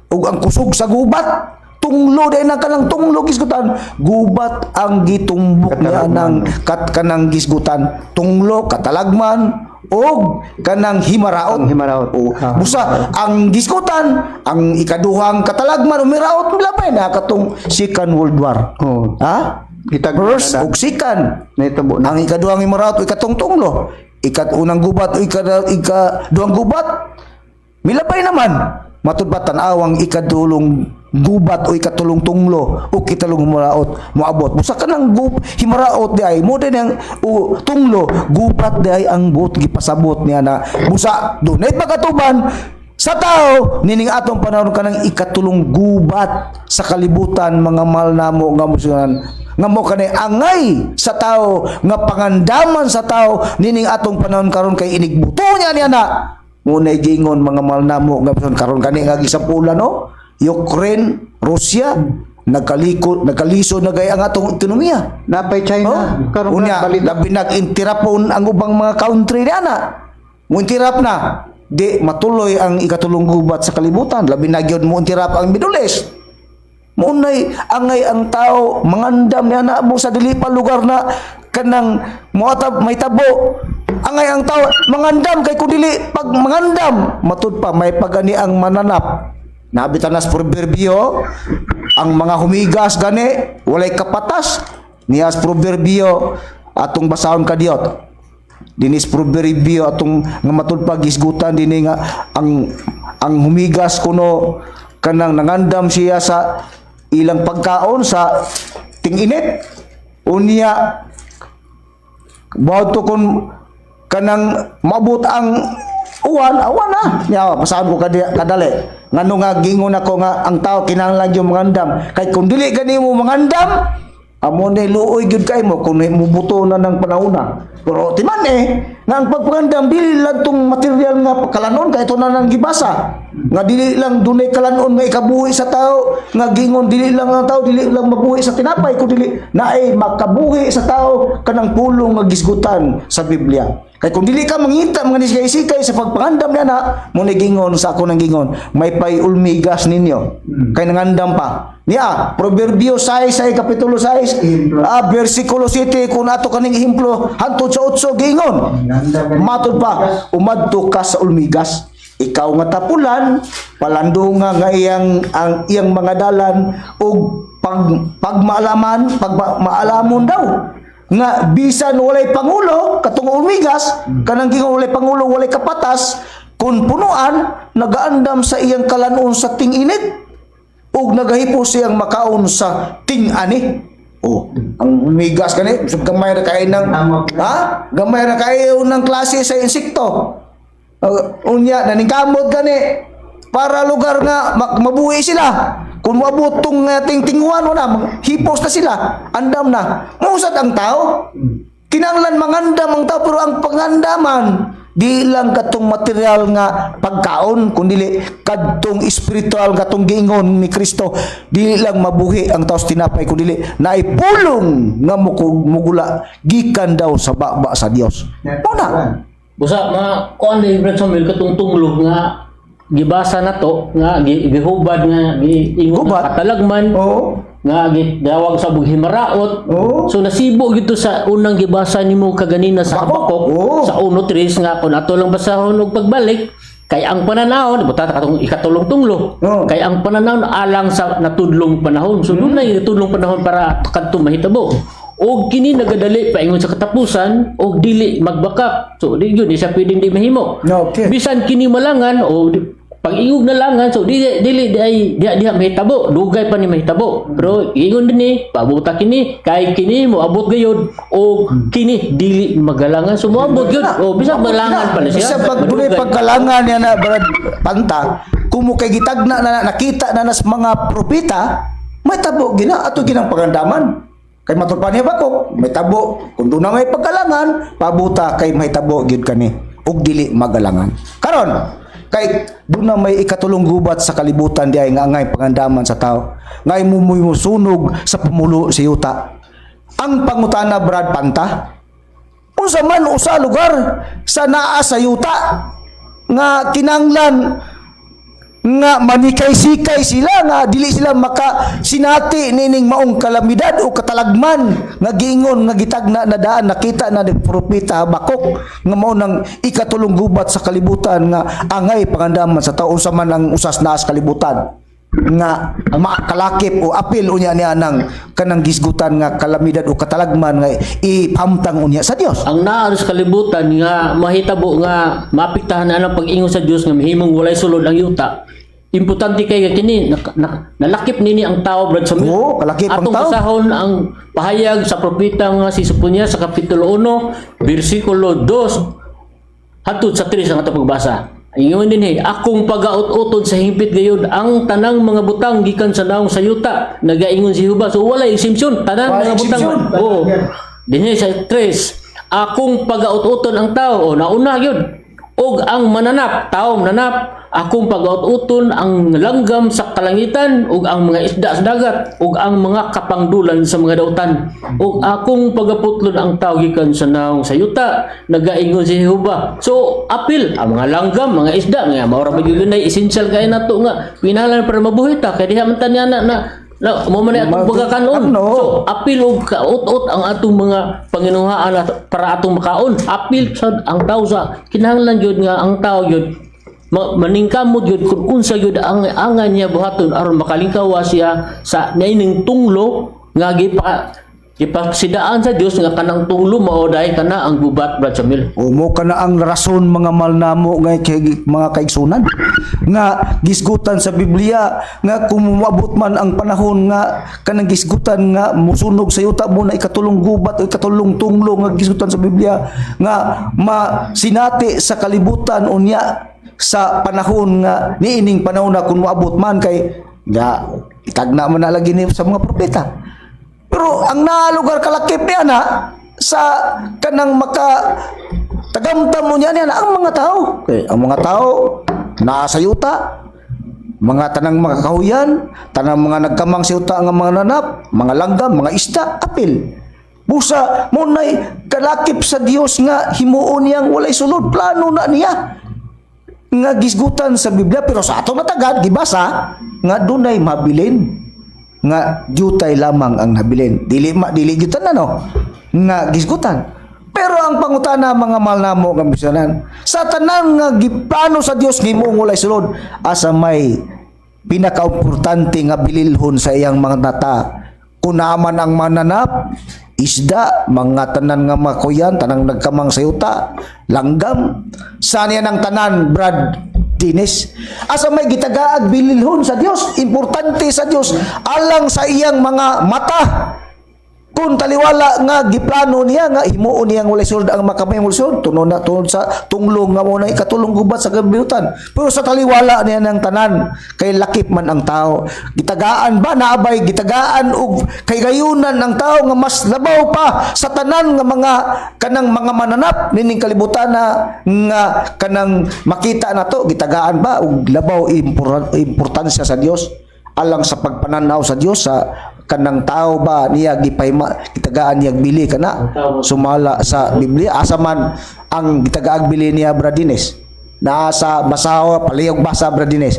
B: ug ang kusog sa gubat tunglo dahil na kanang tunglo gisgutan, gubat ang gitumbok niya ng kanang gisgutan, tunglo katalagman o kanang himaraot.
C: Ang himaraot.
B: O, busa ang gisgutan, ang ikaduhang katalagman o miraot, labay na katong Second World War.
C: Oh.
B: Ha?
C: Kitag
B: First
C: na
B: o second.
C: naitabo na.
B: Ang ikaduhang himaraot o ikatong tunglo, unang gubat o ikaduhang gubat, milabay naman. Matud ba tan-awang ikadulong gubat o ikatulong tunglo o kitalong himaraot moabot. Busa ka ng himaraot di ay mo din ang tunglo gubat di ay ang buot gipasabot niya na busa dunay pagkatuban sa tao nining atong panahon kanang ikatulong gubat sa kalibutan mga mahal namo nga musunan nga mo kanay angay sa tao nga pangandaman sa tao nining atong panahon karon kay inigbuto niya na ngunay gingon mga mahal namo nga karon kani nga gisampulan no Ukraine, Russia nagkaliso na gay ang atong ekonomiya.
C: Napay China. Karon
B: Unya, labi nag-intirapon ang ubang mga country na. Mo intirap na. Di matuloy ang ikatulong gubat sa kalibutan. Labi na gyud mo intirap ang Middle East. Munay angay ang tao mangandam niya na mo sa dili pa lugar na kanang moatab may tabo. Angay ang tao mangandam kay kun dili pag mangandam matud pa may pagani ang mananap. Nabitan nas proverbio ang mga humigas gani walay kapatas niyas proverbio atong basahon kadiot dinis proverbio atong nga matud pa gisgutan dinhi nga ang humigas kuno kanang nangandam siya sa ilang pagkaon sa ting-init unya bawto kun kanang mabut ang awan na nya pasahan ko kadali ngano nga gingon ako nga ang tao kinahanglan yung mangandam kay kung dili gani mo mangandam amo ni luoy gyud kay mo kung mubuto na ng panahona pero timan nga ang pagpangandam dili lang tong material nga kalanon kay ito na nang gibasa nga dili lang dunay kalanon nga ikabuhi sa tao nga gingon dili lang ang tao dili lang mabuhi sa tinapay kun dili naay makabuhi sa tao kanang pulong nga gisgutan sa Biblia. Kay kung dili ka mangita mga nisikay-sikay sa pagpangandam niya na mo gingon sa ako nang gingon may pay-ulmigas ninyo kay nangandam pa niya proverbio 6 kapitulo 6 bersikulo 7 kung ato kaning ehemplo hantod sa 8 gingon matud pa umadto ka sa ulmigas ikaw nga tapulan palandunga nga ang iyang mga dalan ug pagmaalaman pagmaalamon daw nga bisan walay pangulo katong ulmigas kanang gingon walay pangulo walay kapatas kun punuan nagaandam sa iyang kalanon sa ting-init ug nagahipo siyang makaon sa ting-ani. Ang ulmigas kani gamay ra kay nang gamay ra kay unang klase sa insekto. Unya naningkamot gani para lugar nga mabuhi sila. Kung maabot tong tingtinguan na, hipos na sila, andam na. Mausad ang tao. Kinanglan mangandam ang tao, pero ang pangandaman, di lang katong material nga pagkaon, kundi kadtong espiritual katong giingon ni Kristo, di lang mabuhi ang tao sa tinapay, kundi naipulong nga mugula, gikan daw sa baba sa Dios. Muna.
D: Busa mga kuan ni Brad Samuel katong tunglog nga gibasa na to nga gihubad nga giingon katalagman nga gidawag sa bughimaraot so nasibo gito sa unang gibasa nimo kaganina sa Habakuk sa 1:3 nga kun ato lang basahon og pagbalik kay ang pananaw buta katong ikatulong tunglo kay ang pananaw alang sa natudlong panahon so dunay natudlong panahon para kadto mahitabo og kini nagadali paingon sa katapusan og dili magbakak so di gyud siya pwedeng di mahimo bisan kini malangan o pag-ingog na langan so dili ay dia mahitabo dugay pa ni mahitabo pero ingon din ni pabuta kini kay kini mo abot gayud o kini dili magalangan so moabot gyud o bisan malangan pa siya
B: sa pagdulay pagkalangan niya na Brad Panta kumo kay gitagna na nakita na nas mga propeta may tabo gina ato ginang pagandaman kay matulpan niya Habakuk may tabo kun do na may pagkalangan pabuta kay may tabo gyud kani ug dili magalangan karon kay doon na may ikatulong gubat sa kalibutan di ay nga ngay pangandaman sa tao ngay mumusunog sa pumulo sa yuta ang pangutana Brad Panta unsa man usa lugar sa naa sa yuta nga kinanglan nga manikay-sikay sila nga dili sila maka sinati nining maong kalamidad o katalagman nga giingon nga gitagna na daan nakita na ni propeta Habakuk nga mao nang ikatulong gubat sa kalibutan nga angay pangandaman sa taon sa man ang usas naas kalibutan nga makalakip o apil unya niya nang kanang gisgutan nga kalamidad o katalagman nga ipamtang unya sa Dios.
D: Ang naa sa kalibutan nga mahitabo nga maapektahan na ang pag-ingon sa Dios nga mahimong walay sulod ang yuta. Importante kay kini nalakip nini ang tao, brad sa
B: Oo, kalakip ang
D: atong
B: tao.
D: basahon ang pahayag sa propeta nga si Soponia sa kapitulo 1 bersikulo 2 hatud sa 3 ang atong pagbasa. Ingon din akong pagaut-uton sa hingpit gayud ang tanang mga butang gikan sa naong sayuta nagaingon si Jehova. So wala exemption tanang
B: Wala
D: mga butang.
B: exemption.
D: Oo. Dinhi sa 3 akong pagaut-uton ang tao o nauna gyud og ang mananap taong nanap akong pagaut-uton ang langgam sa kalangitan ug ang mga isda sa dagat ug ang mga kapangdulan sa mga dautan ug akong pagaputlon ang tao gikan sa naong sayuta nagaingon si Jehova. So apil ang mga langgam mga isda nga mao ra gyud nay essential kay nato nga pinalan para mabuhi ta kay diha man tanyana na mo man atong pagkakanon.
B: Ano?
D: So apil og kaut-ut ang atong mga panginuhaan para atong makaon. Apil sad ang tao sa kinahanglan gyud nga ang tao gyud maningkamot gyud kung unsa gyud ang angan niya buhaton aron makalingkawa siya sa naining tunglo nga gipaksidaan sa Dios nga kanang tunglo mao dahi kana ang gubat, Brad Samil.
B: Umo ka na ang rason mga malnamo nga mga kaigsunan nga gisgutan sa Biblia nga kung umabot man ang panahon nga kanang gisgutan nga musunog sa yuta mo na ikatulong gubat o ikatulong tunglo nga gisgutan sa Biblia nga masinati sa kalibutan unya sa panahon nga niining panahon na kung moabot man kay nga itagna man na lagi ni sa mga propeta. Pero ang nalugar kalakip niya na sa kanang maka tagamtam mo niya ang mga tao. Okay, ang mga tao nasa yuta, mga tanang mga kahuyan, tanang mga nagkamang sa yuta nga mga nanap, mga langgam, mga isda, apil. Busa mo nay kalakip sa Dios nga himuon niyang walay sulod, plano na niya nga gisgutan sa Biblia pero sa ato matagad gibasa nga dunay mabilin nga jutay lamang ang nabilin dili gyutan na no nga gisgutan. Pero ang pangutana mga malnamo nga bisanan sa tanan nga giplano sa Dios himuong walay sulod asa may pinakaimportante nga bililhon sa iyang mga nata kunaman ang mananap isda, mga tanan nga makuyan, tanang nagkamang sayuta, langgam, saan yan ang tanan, Brad Dinis? Asa may gitagaag bililhon sa Dios, importante sa Dios, alang sa iyang mga mata. Kung taliwala nga giplano niya nga himuon niyang walay sulod ang makamay walay sulod tunod sa tunglong nga muna ikatulong gubat sa kabiutan. Pero sa taliwala niya ng tanan kay lakip man ang tao. Gitagaan ba naabay gitagaan og kay gayunan ang tao nga mas labaw pa sa tanan nga mga kanang mga mananap nining kalibutan na nga kanang makita nato gitagaan ba og labaw importansya sa Dios alang sa pagpananaw sa Dios sa kanang tao ba niya gipayma gitagaan niya bili kana sumala sa Biblia asa man ang gitagaag bili niya Bradines na sa basaho palihog basa Bradines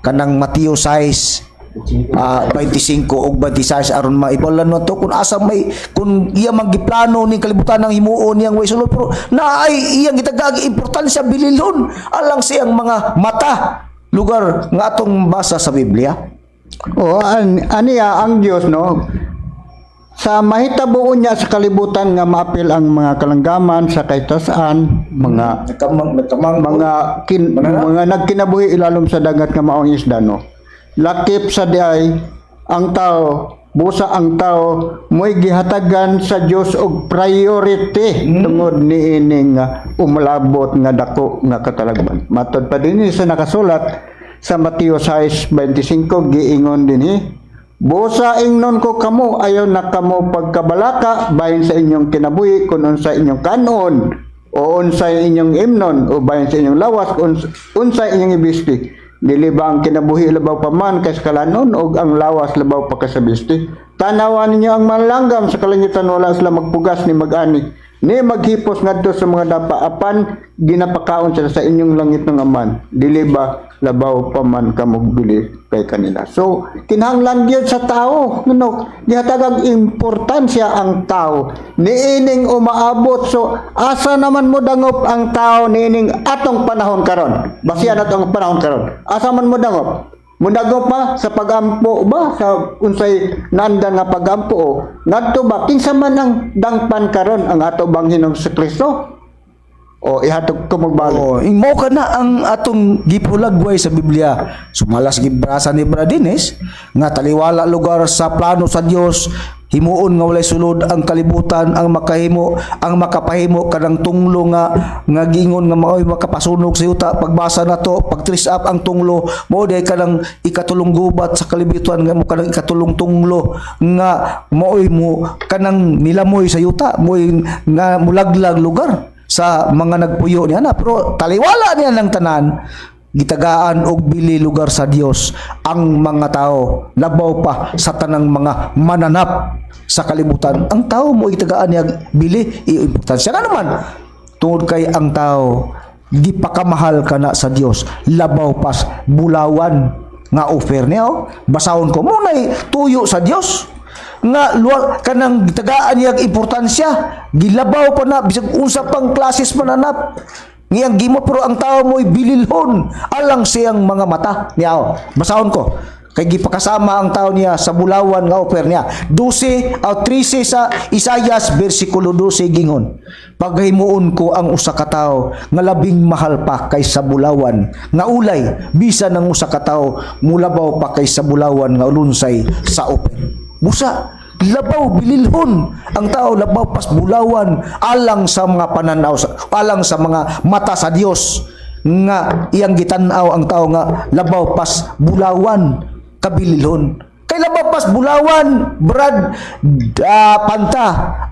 B: kanang Mateo 6 25 ug 26 aron maibalan no to kung asa may kung iya magiplano ni kalibutan ng himuon niyang way sulod pero naay iyang gitagaag importansya bililhon alang siyang mga mata lugar nga atong basa sa Biblia.
C: O aniya ang Dios no sa mahitabuon niya sa kalibutan nga maapil ang mga kalanggaman sa kaytasaan mga mga nagkinabuhi ilalom sa dagat nga maong isda no lakip sa diay ang tao busa ang tao mo'y gihatagan sa Dios og priority tungod niining umlabot nga dako nga katalagman matod pa dinhi sa nakasulat sa Mateo 6:25 giingon dinhi busa ingnon ko kamo ayon na kamo pagkabalaka bahin sa inyong kinabuhi kun unsa inyong kanon o unsa inyong imnon o bahin sa inyong lawas unsa inyong ibisti dili ba ang kinabuhi labaw pa man kay sa kalanon o ang lawas labaw pa ka sa bisti tanawan ninyo ang manlanggam sa kalangitan wala sila magpugas ni mag-ani Ni maghipos ngadto sa mga dapa apan ginapakaon sila sa inyong langit ng aman. Dili ba labaw pa man kamog bili kay kanila. So kinahanglan gyud sa tao, gihatag importansya ang tao. Niining umaabot, so asa naman mo dangop ang tao niining atong panahon karon. Basihan atong panahon karon. Asa man mo dangop? Mundagop pa sa pagampo ba sa unsay nanda nga pagampo o ngadto ba kinsa man ang dangpan karon ang ato bang Ginoong Kristo o ihatag ko magbalik.
B: Oh, imo ka na ang atong gipulagway sa Biblia. Sumalas gibrasa ni Bradines nga taliwala lugar sa plano sa Dios, himuon nga walay sulod ang kalibutan, ang makapahimo kanang tunglo nga gingon nga maoy makapasunog sa yuta. Pagbasa nato, pag trace up ang tunglo, mao day kanang ikatulong gubat sa kalibutan nga mo kanang ikatulong tunglo nga maoy mo kanang nilamoy sa yuta, moy nga mulaglag lugar sa mga nagpuyo niya na, pero taliwala niya ng tanan gitagaan og bili lugar sa Dios ang mga tao, labaw pa sa tanang mga mananap sa kalibutan. Ang tao mo itagaan niya bili importansya nga naman tungod kay ang tao gipakamahal kana sa Dios, labaw pas bulawan nga offer niya. Basahon ko mo nay tuyo sa Dios nga luwag kanang gitagaan niya importansya, gilabaw pa na bisag unsa pang klases mananap ngiyang gimo, pero ang tao mo'y bililhon alang siyang mga mata niya. Basahon ko kay gipakasama ang tao niya sa bulawan nga offer niya 12 o 13 sa Isaias versikulo 12 gingon, paghimuon ko ang usa ka tawo nga labing mahal pa kaysa bulawan nga ulay, bisa ng usa ka tawo mulabaw pa kaysa bulawan nga lunsay sa offer. Busa, labaw bililhon ang tao, labaw pas bulawan alang sa mga pananaw, alang sa mga mata sa Dios nga iyang gitanaw ang tao nga labaw pas bulawan kabililhon. Kay labaw pas bulawan Brad panta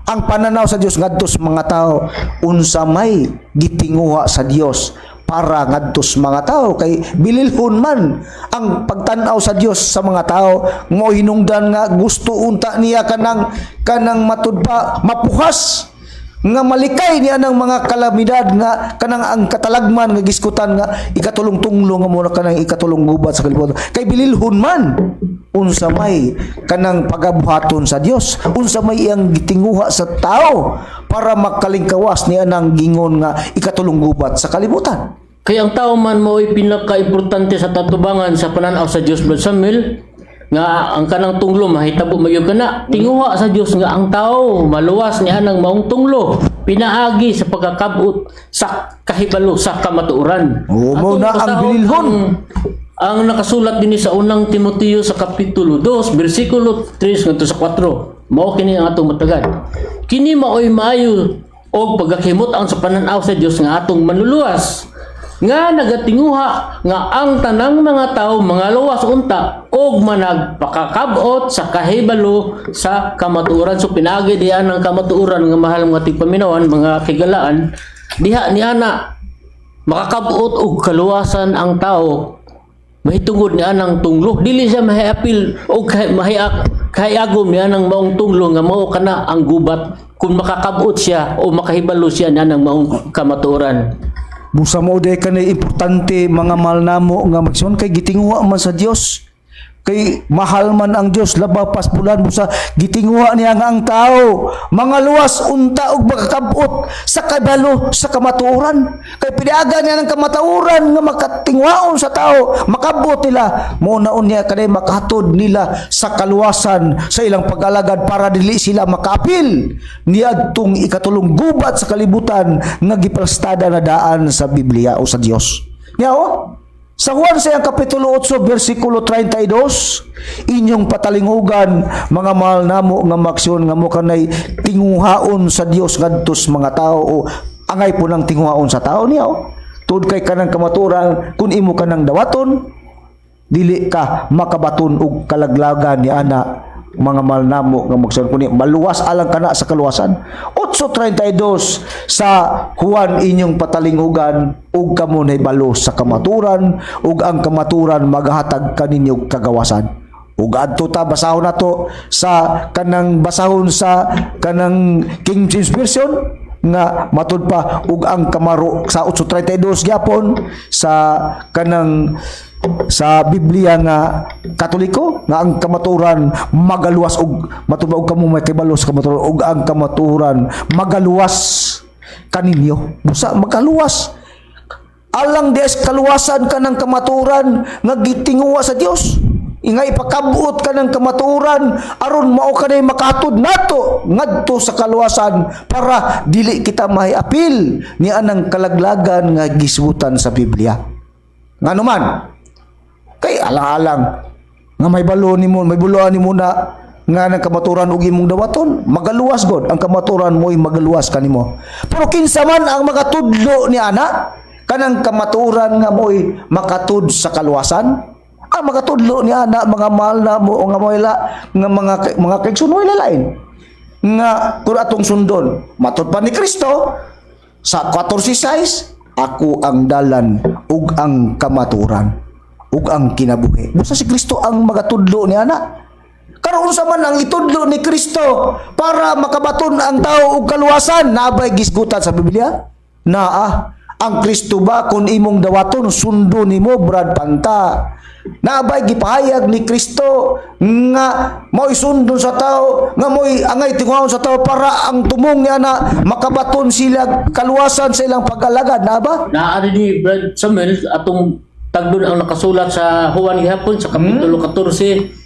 B: ang pananaw sa Dios ngadto sa mga tao unsa may gitinguha sa Dios para ngadtos mga tao, kay bililhon man ang pagtanaw sa Dios sa mga tao. Mo hinungdan nga gusto unta niya kanang matud pa mapuhas nga malikay niya ng mga kalamidad nga kanang ang katalagman nga giskutan nga ikatulong tunglo nga muna kanang ikatulong gubat sa kalibutan. Kay bililhon man unsa may kanang pagabuhaton sa Dios, unsa may iyang gitinguha sa tao para makalingkawas niya ng gingon nga ikatulong gubat sa kalibutan.
D: Kaya ang tao man mo'y pinaka-importante sa tatubangan sa pananaw sa Dios, Brad Samuel, nga ang kanang tunglo mahitabo mayo kana tinguha sa Dios nga ang tao maluwas niya ng maong tunglo pinaagi sa pagkakabot sa kahibalo sa kamatuoran.
B: Mo na ang bililhon
D: ang nakasulat dinhi sa unang Timoteo sa kapitulo 2 bersikulo 3 ngadto sa 4. Mao kini ang atong matagad. Kini maoy maayo og pagkakimot ang sa pananaw sa Dios nga atong manluluwas nga nagatinguha nga ang tanang mga tao mga luwas unta og managpakakabot sa kahibalo sa kamatuoran. So pinagi diyan ang kamatuoran nga mahal mga tigpaminawan, mga kigalaan, diha ni ana makakabot og kaluwasan ang tao mahitungod niya ng tunglo. Dili siya mahiapil o kahayagom niya ng maong tunglo nga mao kana ang gubat kung makakabot siya o makahibalo siya niya ng maong kamatuoran.
B: Busa mo day kanay importante mga mahal namo nga magsion kay gitinguha man sa Dios. Kay mahal man ang Dios, labaw pas bulan busa gitinguha niya nga ang tao mga luwas unta og makakabot sa kabalo sa kamatuoran. Kay pinaga niya ng kamatuoran nga makatinguhaon sa tao, makabot nila mo naon niya kanay makahatod nila sa kaluwasan sa ilang pag-alagad para dili sila makapil niadtong ikatulong gubat sa kalibutan nga giplastada na daan sa Biblia o sa Dios. Nya sa Juan sa kapitulo 8 bersikulo 32, inyong patalingugan mga mahal namo nga maksyon nga mo kanay tinguhaon sa Dios ngadtos mga tao o angay po nang tinguhaon sa tao niya tud kay kanang kamaturan kun imo kanang dawaton dili ka makabaton og kalaglagan ni ana mga mahal namo nga maksyon kuni maluwas alang kana sa kaluwasan. 8:32 sa Juan, inyong patalingugan ug kamo nay balo sa kamaturan ug ang kamaturan maghatag kaninyo kagawasan. Ug adto ta basahon nato sa kanang basahon sa kanang King James Version nga matud pa ug ang kamaro sa 8:32 gyapon sa kanang sa Biblia nga Katoliko nga ang kamaturan magaluwas og matud og kamo may kibalo sa kamaturan ug ang kamaturan magaluwas kaninyo. Busa magaluwas. Alang des kaluwasan ka ng kamaturan nga gitinguwa sa Dios. Ingay ipakabot ka ng kamaturan aron mao kanay makatud nato ngadto sa kaluwasan para dili kita mahiapil ni anang kalaglagan nga gisgutan sa Biblia. Ngano man kay alang-alang nga may balo nimo, may buluan nimo na nga ng kamaturan ug imong dawaton, magaluwas god ang kamaturan mo'y magaluwas kanimo. Pero kinsa man ang makatudlo ni ana kanang kamaturan nga mo'y makatud sa kaluwasan, ang makatudlo ni ana mga mahal na mo nga mo'yla nga mga kaigsoon mo'y lain nga kun atong sundon matud pa ni Kristo sa 14:6 ako ang dalan ug ang kamaturan ug ang kinabuhi. Busa si Kristo ang magatudlo ni ana. Karon sa man ang itudlo ni Kristo para makabaton ang tao og kaluwasan, naabay gisgutan sa Biblia? Naa. Ang Kristo ba kung imong dawaton sundo nimo brad panta? Naabay gipahayag ni Kristo nga mo'y sundo sa tao, nga mo'y angay tinguhaon sa tao para ang tumong niya na makabaton sila kaluwasan sa ilang pag-alagad. Na ba?
D: Naari ni Brad Samuel atong tagdon ang nakasulat sa Juan gihapon sa kapitulo 14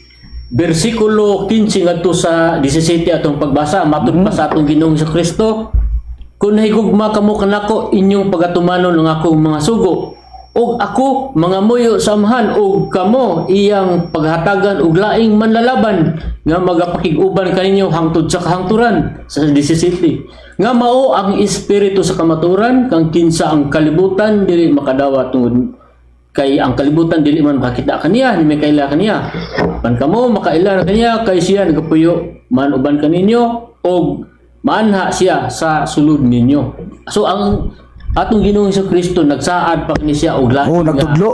D: bersikulo 15 ngadto sa 17 atong pagbasa matud pa sa atong Ginoong Kristo, kun higugma kamo kanako inyong pagatumanon ng akong mga sugo ug ako mga muyo samahan ug kamo iyang paghatagan ug laing manlalaban nga magapakig-uban kaninyo hangtod sa kahangturan sa 17 nga mao ang espiritu sa kamaturan kang kinsa ang kalibutan dili makadawa tungod kay ang kalibutan dili man makita kaniya ni may kaila kaniya man kamo makaila kaniya kay siya nagapuyo man uban kaninyo og manha siya sa sulod ninyo. So ang atong Ginoong Kristo nagsaad pa kini siya og laing
B: nagtudlo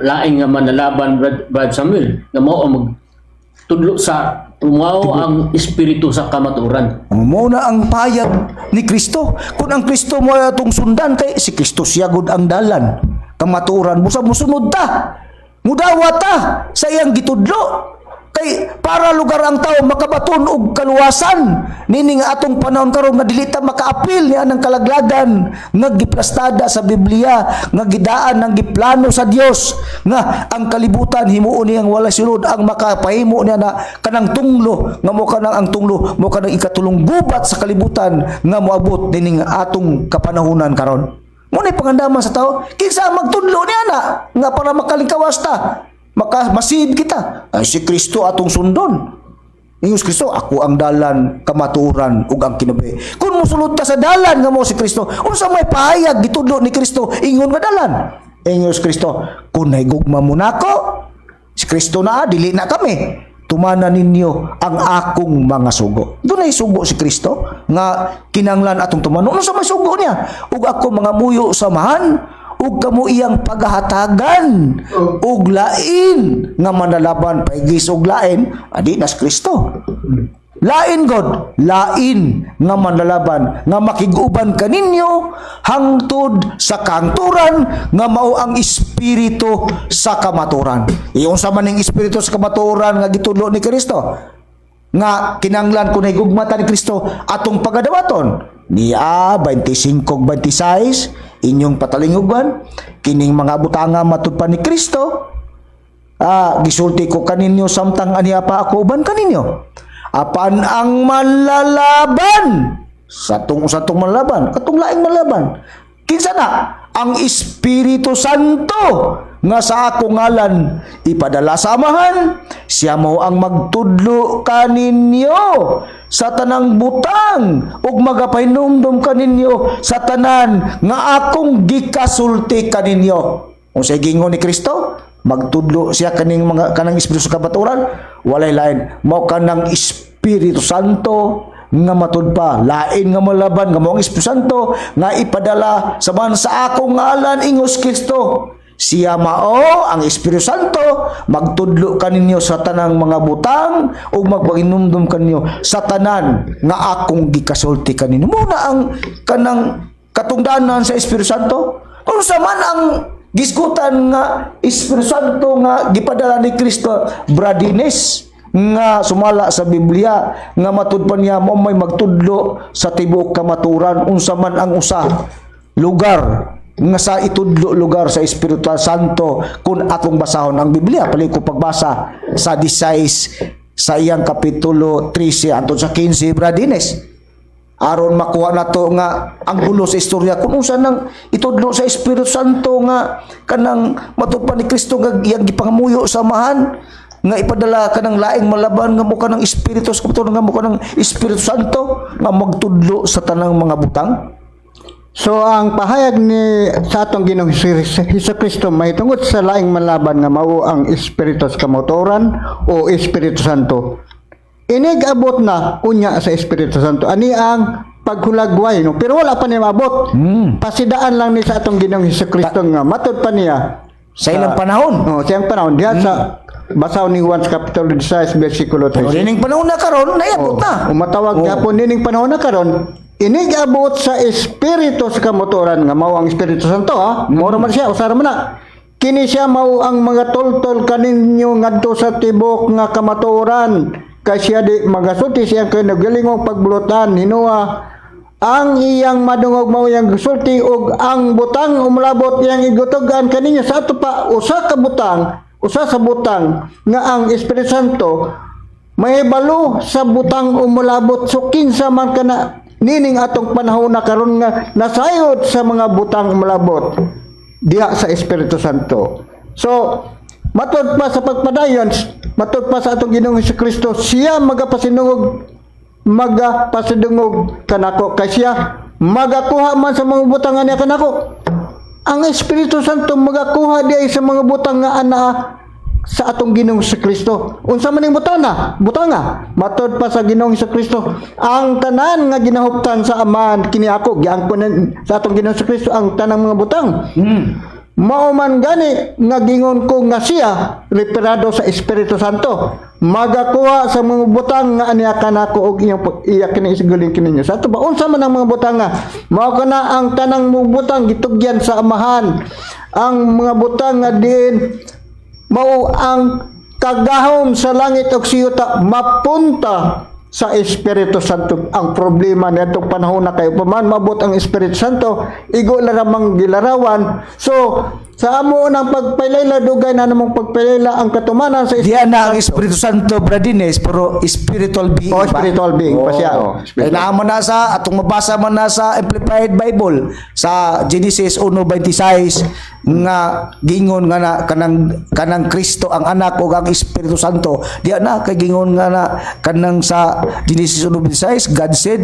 D: laing nga manalaban Brad Samuel nga mao ang magtudlo sa mao ang espiritu sa kamaturan.
B: Mao na ang payag ni Kristo. Kung ang Kristo mo atong sundan kay si Kristo siya gud ang dalan. Kamaturan mo sa musunod ta. Mudawa ta sa iyang gitudlo. Kay para lugar ang tao makabaton og kaluwasan nining atong panahon karon nga dili ta makaapil ni anang kalaglagan nga giplastada sa Biblia nga gidaan ng giplano sa Dios nga ang kalibutan himuon niyang wala sulod ang makapahimo niya na kanang tunglo nga mo kanang ang tunglo mo kanang ikatulong gubat sa kalibutan nga moabot nining atong kapanahunan karon. Muna'y pangandaman sa tao, kinsa magtudlo niya na nga para makalingkawas ta, masid kita. Ay si Kristo atong sundon. Ingos Kristo, ako ang dalan, kamaturan, ug ang kinabuhi. Kung musulod ta sa dalan nga mo si Kristo, unsa may pahayag gitudlo ni Kristo, ingon nga dalan. Ingos Kristo, kung nahigugma mo nako, si Kristo na, dili na kami. Tumanan ninyo ang akong mga sugo. Doon ay sugo si Kristo nga kinanglan atong tumanon. Ano sa may sugo niya? Ug ako mga muyo samahan, ug kamo iyang paghahatagan, ug lain nga manalaban paigis ug lain, adi nas Kristo. Lain God, lain nga manlalaban nga makiguban kaninyo hangtod sa kahangturan nga mao ang espiritu sa kamaturan. Iyon sa maning espiritu sa kamaturan nga gitudlo ni Kristo nga kinanglan kun higugmata ni Kristo atong pagadawaton. Niya 25-26 inyong patalingugan kining mga butanga matud pa ni Kristo. Gisulti ko kaninyo samtang aniya pa ako uban kaninyo. Apan ang manlalaban sa tong manlalaban, katong laing manlalaban. Kinsa na? Ang Espiritu Santo nga sa akong ngalan ipadala sa amahan, siya mo ang magtudlo kaninyo sa tanang butang ug magapahinumdum kaninyo sa tanan nga akong gikasulti kaninyo. Unsay gingon ni Kristo? Magtudlo siya kanang Espiritu sa kabaturan, walay lain mao kanang Espiritu Santo nga matud pa lain nga malaban nga mao ang Espiritu Santo nga ipadala sa man sa akong ngalan ingos Kristo. siya mao ang Espiritu Santo magtudlo kaninyo sa tanang mga butang ug magpaginumdum kaninyo sa tanan nga akong gikasulti kaninyo. Muna ang kanang katungdanan sa Espiritu Santo. Unsa man ang gisgutan nga Espiritu Santo nga gipadala ni Kristo, Bradines nga sumala sa Biblia nga matudpan niya mo may magtudlo sa tibuok kamaturan. Unsa man ang usa lugar nga sa itudlo lugar sa Espiritu Santo kung atong basahon ang Biblia. Pali ko pagbasa sa 16 sa iyang kapitulo 13 atong sa 15, Bradines, aron makuha na to nga ang gulo sa istorya kung unsa nang itudlo sa Espiritu Santo nga kanang matudpan ni Kristo nga iyang gipangamuyo sa amahan nga ipadala ka ng laing malaban nga mo ka ng Espiritu sa kapitulo nga mo ka ng Espiritu Santo nga magtudlo sa tanang mga butang.
C: So ang pahayag ni sa atong Ginoong Hesukristo may tungod sa laing malaban nga mao ang Espiritu sa kamotoran o Espiritu Santo. Inig abot na unya sa Espiritu Santo. Ani ang paghulagway no, pero wala pa niya maabot. Pasidaan lang ni sa atong Ginoong Hesukristo nga matud pa niya
B: Sa ilang panahon.
C: sa iyang panahon diha sa basaw ni Juan sa kapitulo 16 bersikulo 3.
B: Nining panahon na karon naiabot na.
C: Umatawag gyapon nining panahon na karon inig abot sa Espiritu sa kamotoran nga mao ang Espiritu Santo ha. Mao man siya usara man na. Kini siya mao ang mga toltol kaninyo ngadto sa tibok nga kamatuoran kay siya di magasulti siya kay nagalingong pagbulutan hinuwa ang iyang madungog mao yang gusulti og ang butang umlabot iyang igutugan kaninyo sa ato pa usa sa butang nga ang Espiritu Santo may balo sa butang umulabot. So kinsa man kana nining atong panahon na karon nga nasayod sa mga butang umulabot diha sa Espiritu Santo. So matud pa sa pagpadayon, matud pa sa atong Ginoong Hesukristo, siya magapasinungog kanako kay siya magakuha man sa mga butang nga niya kanako. Ang Espiritu Santo magakuha diay sa mga butang nga ana sa atong Ginoong Hesukristo. Unsa man ning butanga? Matud pa sa Ginoong Hesukristo, ang tanan nga ginahuptan sa Aman kini ako giangkon sa atong Ginoong Hesukristo ang tanang mga butang. Mao man gani nga gingon ko nga siya referado sa Espiritu Santo magakuha sa mga butang nga aniya kanako og iyang iya kini isiguling kininyo. Sa ato ba unsa man ang mga butang nga mao kana ang tanang mga butang gitugyan sa amahan. Ang mga butang nga din mao ang kagahom sa langit ug siyuta mapunta sa Espiritu Santo. Ang problema nitong panahon na kayo paman mabot ang Espiritu Santo igo laramang gilarawan. So sa amo ng pagpailayla dugay na namong pagpailayla ang katumanan sa
B: Diya na ang Espiritu Santo, Bradines, pero spiritual being.
C: spiritual being pa siya.
B: Ay naaman na sa atong mabasa man na sa Amplified Bible sa Genesis 1:26 nga gingon nga na kanang Kristo ang anak ug ang Espiritu Santo. Diya na kay gingon nga na kanang sa Genesis 1:26 God said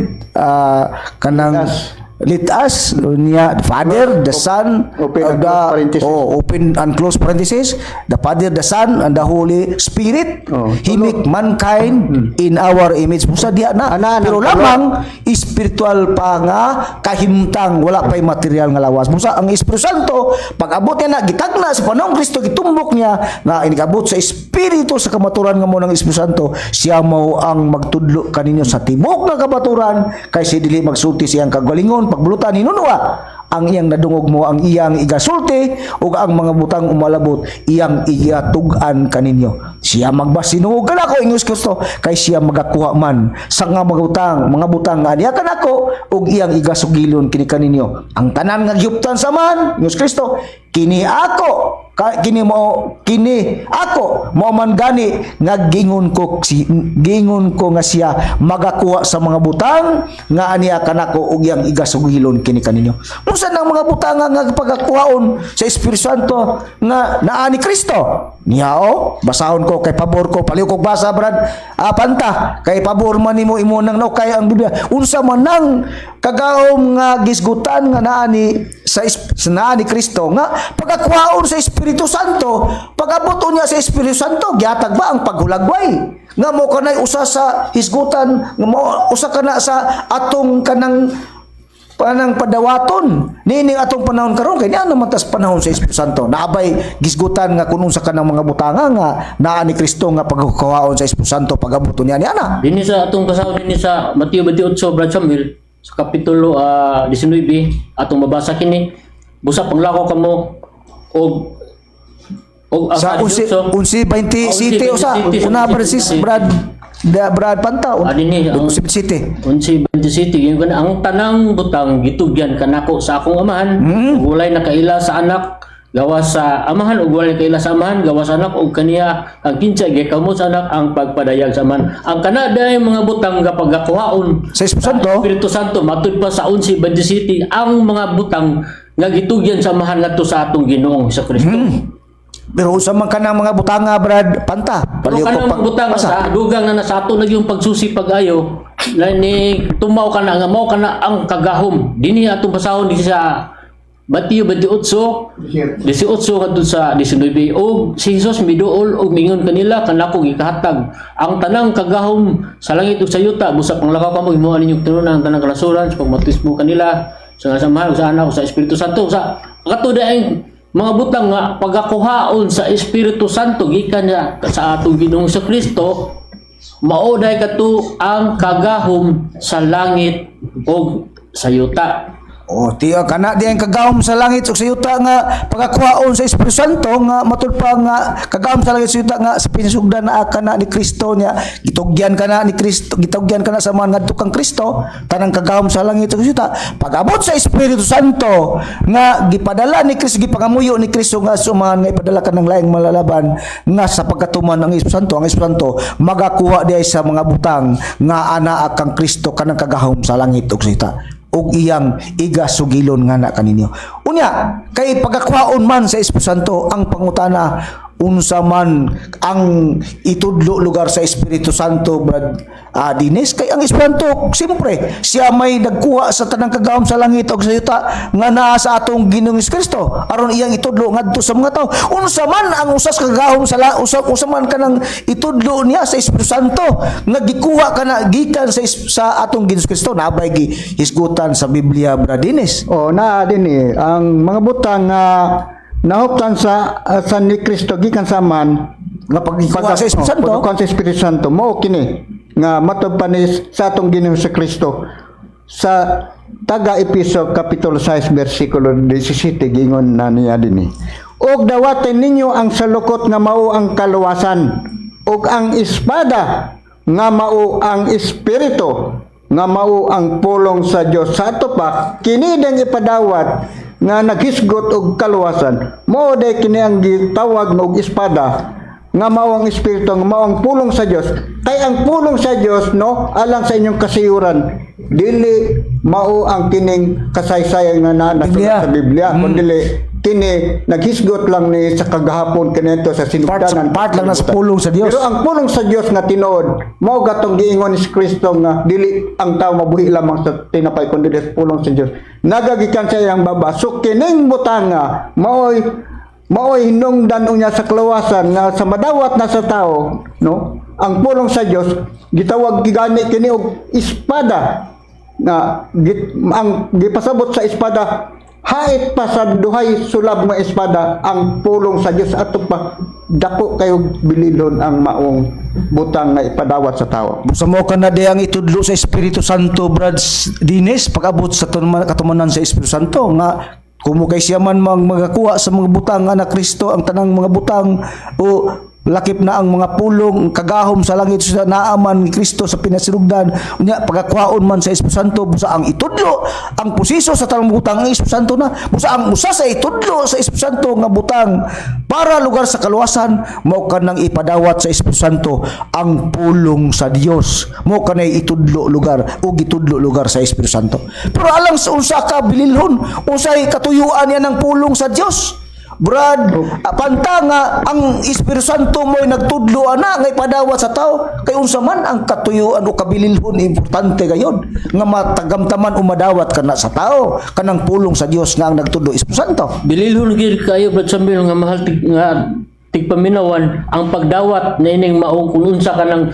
B: kanang let us niya the Father, the Son, open and close parenthesis, the Father, the Son, and the Holy Spirit. He make mankind in our image. Busa diya na. Pero lamang spiritual pa nga kahimtang, wala pa'y material nga lawas. Busa ang Espiritu Santo, pag abot niya na, gitagna sa panahon Kristo, gitumbok niya, nga inigabot sa Espiritu sa kamaturan nga mo ng Espiritu Santo, siya mo ang magtudlo kaninyo sa tibok nga kamaturan, kay si dili magsulti siyang kagalingon pagbulutan hinunua ang iyang nadungog mo ang iyang igasulti ug ang mga butang umalabot iyang igatugan kaninyo. Siya magbasinuog kanako ingos Kristo kay siya magakuha man sa nga mga butang nga niya kanako ug iyang igasugilon kini kaninyo. Ang tanan nga gihuptan sa man ingos Kristo kini ako mo man gani nga gingon ko nga siya magakuha sa mga butang nga aniya kanako ug iyang igasugilon kini kaninyo. Unsa nang mga butang nga pagakuhaon sa Espiritu Santo nga naa ni Kristo? Niya basahon ko kay pabor ko paliw kog basa brad panta kay pabor man nimo imo nang kay ang Biblia. Unsa man nang kagahom nga gisgutan nga naa ni Kristo nga pagakuhaon sa Espiritu Santo, pag-abot niya sa Espiritu Santo, gihatag ba ang paghulagway? Nga mo kanay usa sa hisgutan, nga mo usa kana sa atong kanang panang padawaton nining atong panahon karon kay niya naman tas panahon sa Espiritu Santo naabay gisgutan nga kuno sa kanang mga butanga nga naa ni Kristo nga pagkuhaon sa Espiritu Santo pagabuto niya ni ana.
D: Dinhi sa atong pasahod dinhi sa Mateo 28 Brad Samuel sa kapitulo 19 atong mabasa kini busa panglakaw kamo og
B: Sa 11:20 city usa una Brad Panta
D: dinhi ang
B: city.
D: 11:20 yung ang tanang butang gitugyan kanako sa akong amahan ug walay nakaila sa anak gawas sa amahan ug walay nakaila sa amahan gawas sa anak ug kaniya ang kinsa gikamot sa anak ang pagpadayag sa amahan ang kanada yung mga butang nga pagkakuhaon
B: Sa Espiritu Santo
D: matud pa sa 11:20 ang mga butang nga gitugyan sa amahan ngadto sa atong Ginoong sa Kristo.
B: Pero usa man kanang mga butanga Brad Panta.
D: Pero kanang butang sa dugang na nasa ato nag yung pagsusi pag-ayo na ni tumaw ka na nga mao kana ang kagahom dinhi atong pasahon dinhi sa Mateo 28 ngadto sa 19 og si Jesus miduol og mingon kanila kanako gikahatag ang tanang kagahom sa langit ug sa yuta busa panglakaw kamo himuan ninyong tinunan ang tanang kalasuran sa pagmatismo kanila sa samahan sa anak sa Espiritu Santo sa katudaing mga butang nga pagakuhaon sa Espiritu Santo gikan sa atong Ginoong sa Kristo mao day kato ang kagahom sa langit ug sa yuta.
B: Tiyo kana di ang kagahom sa langit ug sa yuta nga pagakuhaon sa Espiritu Santo nga matud pa nga kagahom sa langit sa yuta nga sa pinasugdan na kana ni Kristo niya gitugyan kana ni Kristo gitugyan kana sa mga ngadto kang Kristo tanang kagahom sa langit ug sa yuta pag-abot sa Espiritu Santo nga gipadala ni Kristo gipangamuyo ni Kristo nga suman nga ipadala kanang laing malalaban nga sa pagkatuman ng Espiritu Santo ang Espiritu Santo magakuha diay sa mga butang nga anaa kang Kristo kanang kagahom sa langit ug sa yuta og iyang igasugilon nga na kaninyo. Unya, kay pagakuhaon man sa Espiritu Santo ang pangutana unsa man ang itudlo lugar sa Espiritu Santo Brad Dines kay ang Espiritu Santo siyempre siya may nagkuha sa tanang kagahom sa langit ug sa yuta nga naa sa atong Ginoong Kristo aron iyang itudlo ngadto sa mga tawo unsa man ang usas kagahom sa usa man kanang itudlo niya sa Espiritu Santo nga gikuha kana gikan sa atong Ginoong Kristo nabay gihisgutan sa Biblia Brad Dines.
C: Na dinhi ang mga butang nga nahuptan sa ni Kristo gikan sa man
B: nga pagkuha sa Espiritu Santo
C: pagkuha sa Espiritu Santo mao kini nga matud pa ni sa atong Ginoong sa Kristo sa taga-Epeso kapitulo 6 bersikulo 17 gingon na niya dinhi og dawaten ninyo ang salukot nga mao ang kaluwasan og ang espada nga mao ang espiritu nga mao ang pulong sa Dios sa ato pa kini dang ipadawat nga naghisgot og kaluwasan mao day kini ang gitawag og espada nga mao ang espiritu nga mao ang pulong sa Dios kay ang pulong sa Dios no alang sa inyong kasayuran dili mao ang kining kasaysayan nga nasulat sa Biblia kundi kini naghisgot lang ni sa kagahapon kanito sa sinugdanan
B: part lang na sa pulong sa Dios
C: pero ang pulong sa Dios nga tinuod mao gatong giingon ni Kristo nga dili ang tao mabuhi lamang sa tinapay kundi sa pulong sa Dios nagagikan sa iyang baba so kining butanga maoy hinungdan unya sa kaluwasan nga sa madawat na sa tao no ang pulong sa Dios gitawag gigani kini og espada na ang gipasabot sa espada hait pa sa duhay sulab nga espada ang pulong sa Dios ato pa dako kayo bililon ang maong butang nga ipadawat sa tao.
B: Sa mo ka na di ang itudlo sa Espiritu Santo Brad Dines pag-abot sa katumanan sa Espiritu Santo nga kumo kay siya man magakuha sa mga butang nga na Kristo ang tanang mga butang o lakip na ang mga pulong kagahom sa langit sa naaman ni Kristo sa pinasinugdan unya pagakuhaon man sa Espiritu Santo busa ang itudlo ang pusiso sa tanang butang ang Espiritu Santo na busa ang usa sa itudlo sa Espiritu Santo nga butang para lugar sa kaluwasan mao kanang ipadawat sa Espiritu Santo ang pulong sa Dios mao kanay itudlo lugar o gitudlo lugar sa Espiritu Santo pero alang sa unsa ka bililhon unsay katuyuan niya ng pulong sa Dios Brad, panta nga ang Espiritu Santo mo'y nagtudlo ana nga ipadawat sa tao kay unsa man ang katuyuan o kabililhon importante gayon nga matagamtaman o madawat kana sa tao kanang pulong sa Dios nga ang nagtudlo Espiritu Santo.
D: Bililhon gid kayo Brad Samuel nga mahal tigpaminawan ang pagdawat na ining mao kun unsa kanang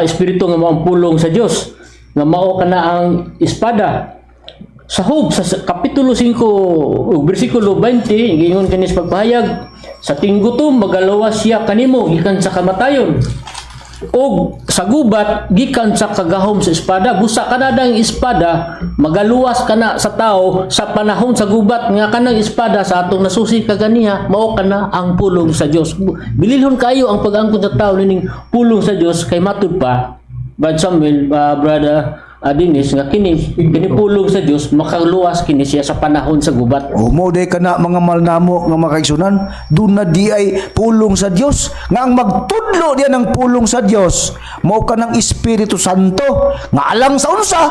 D: espiritu nga mao ang pulong sa Dios nga mao kana ang espada Sahog sa Kapitulo 5, versikulo 20, gingon kini sa pagpahayag, sa tinggutom magalawas siya kanimo gikan sa kamatayon. O sa gubat gikan sa kagahom sa espada, busa kanadang espada magaluwas kana sa tao sa panahon sa gubat nga kanang espada sa atong nasusi kaganiha mao kana ang pulong sa Dios. Bililhon kayo ang pag-angkon sa tao nining pulong sa Dios kay matud pa Brad Samuel, Brother Dennis nga kini pulong sa Dios makaluwas kini siya sa panahon sa gubat.
B: O mo day kana mga malnamo nga makaigsunan, dun na di ay pulong sa Dios nga ang magtudlo diyan ng pulong sa Dios mao ka ng Espiritu Santo nga alang sa unsa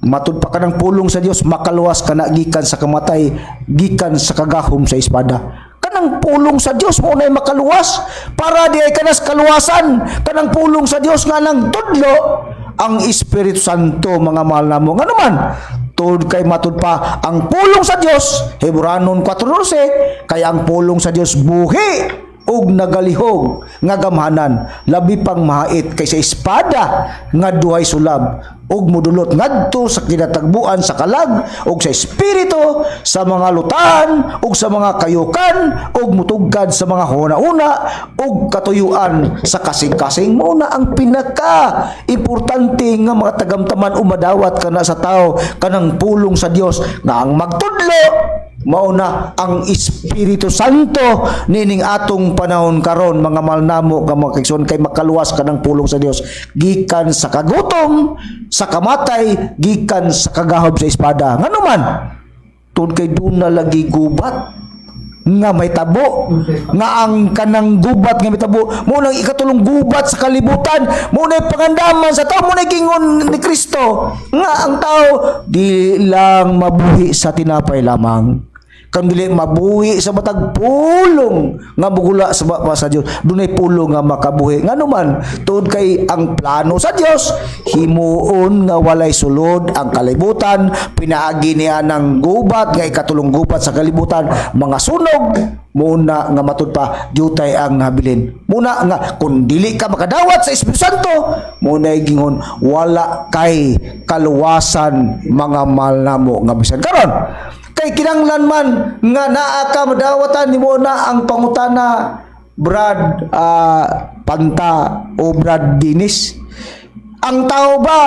B: matud pa ka ng pulong sa Dios makaluwas ka na gikan sa kamatay, gikan sa kagahom sa espada. Kanang pulong sa Dios mo na makaluwas para di ay kanas kaluwasan. Kanang pulong sa Dios nga nang tudlo ang Espiritu Santo, mga mahal namo. Nga naman tud kay matud pa ang pulong sa Dios, Hebreanon 4:12, kay ang pulong sa Dios buhi ug nagalihog nga gamhanan, labi pang mahait kaysa espada nga duhay sulab ug modulot ngadto sa kinatagbuan sa kalag ug sa espiritu, sa mga lutan ug sa mga kayukan ug mutugkad sa mga huna-una ug katuyuan sa kasing-kasing. Muna ang pinaka importante nga mga tagamtaman umadawat kana sa tao kanang pulong sa Dios nga ang magtudlo mauna ang Espiritu Santo nining atong panahon karon, mga malnamo nga mga kaigsoon, kay makaluwas ka ng pulong sa Dios gikan sa kagutom, sa kamatay, gikan sa kagahom sa espada. Ngano man tun kay duna lagi gubat nga may tabo nga ang kanang gubat nga may tabo mo nang ikatulong gubat sa kalibutan, mo na pangandaman sa tao, mo na gingon ni Kristo nga ang tao di lang mabuhi sa tinapay lamang, kang dili mabuhi sa matag pulong nga bugula sa bapa sa Dios. Dunay pulong nga makabuhi. Ngano man tuod kay ang plano sa Dios himuon nga walay sulod ang kalibutan, pinaagi niya ng gubat nga ikatulong gubat sa kalibutan, mga sunog muna nga matud pa jutay ang nabilin. Muna nga kung dili ka makadawat sa Espiritu Santo, muna gingon wala kay kaluwasan, mga malnamo nga bisan karon. Kay kinanglan man nga naa ka madawatan nimo na ang pangutana, Brad Panta o Brad Dennis, ang tao ba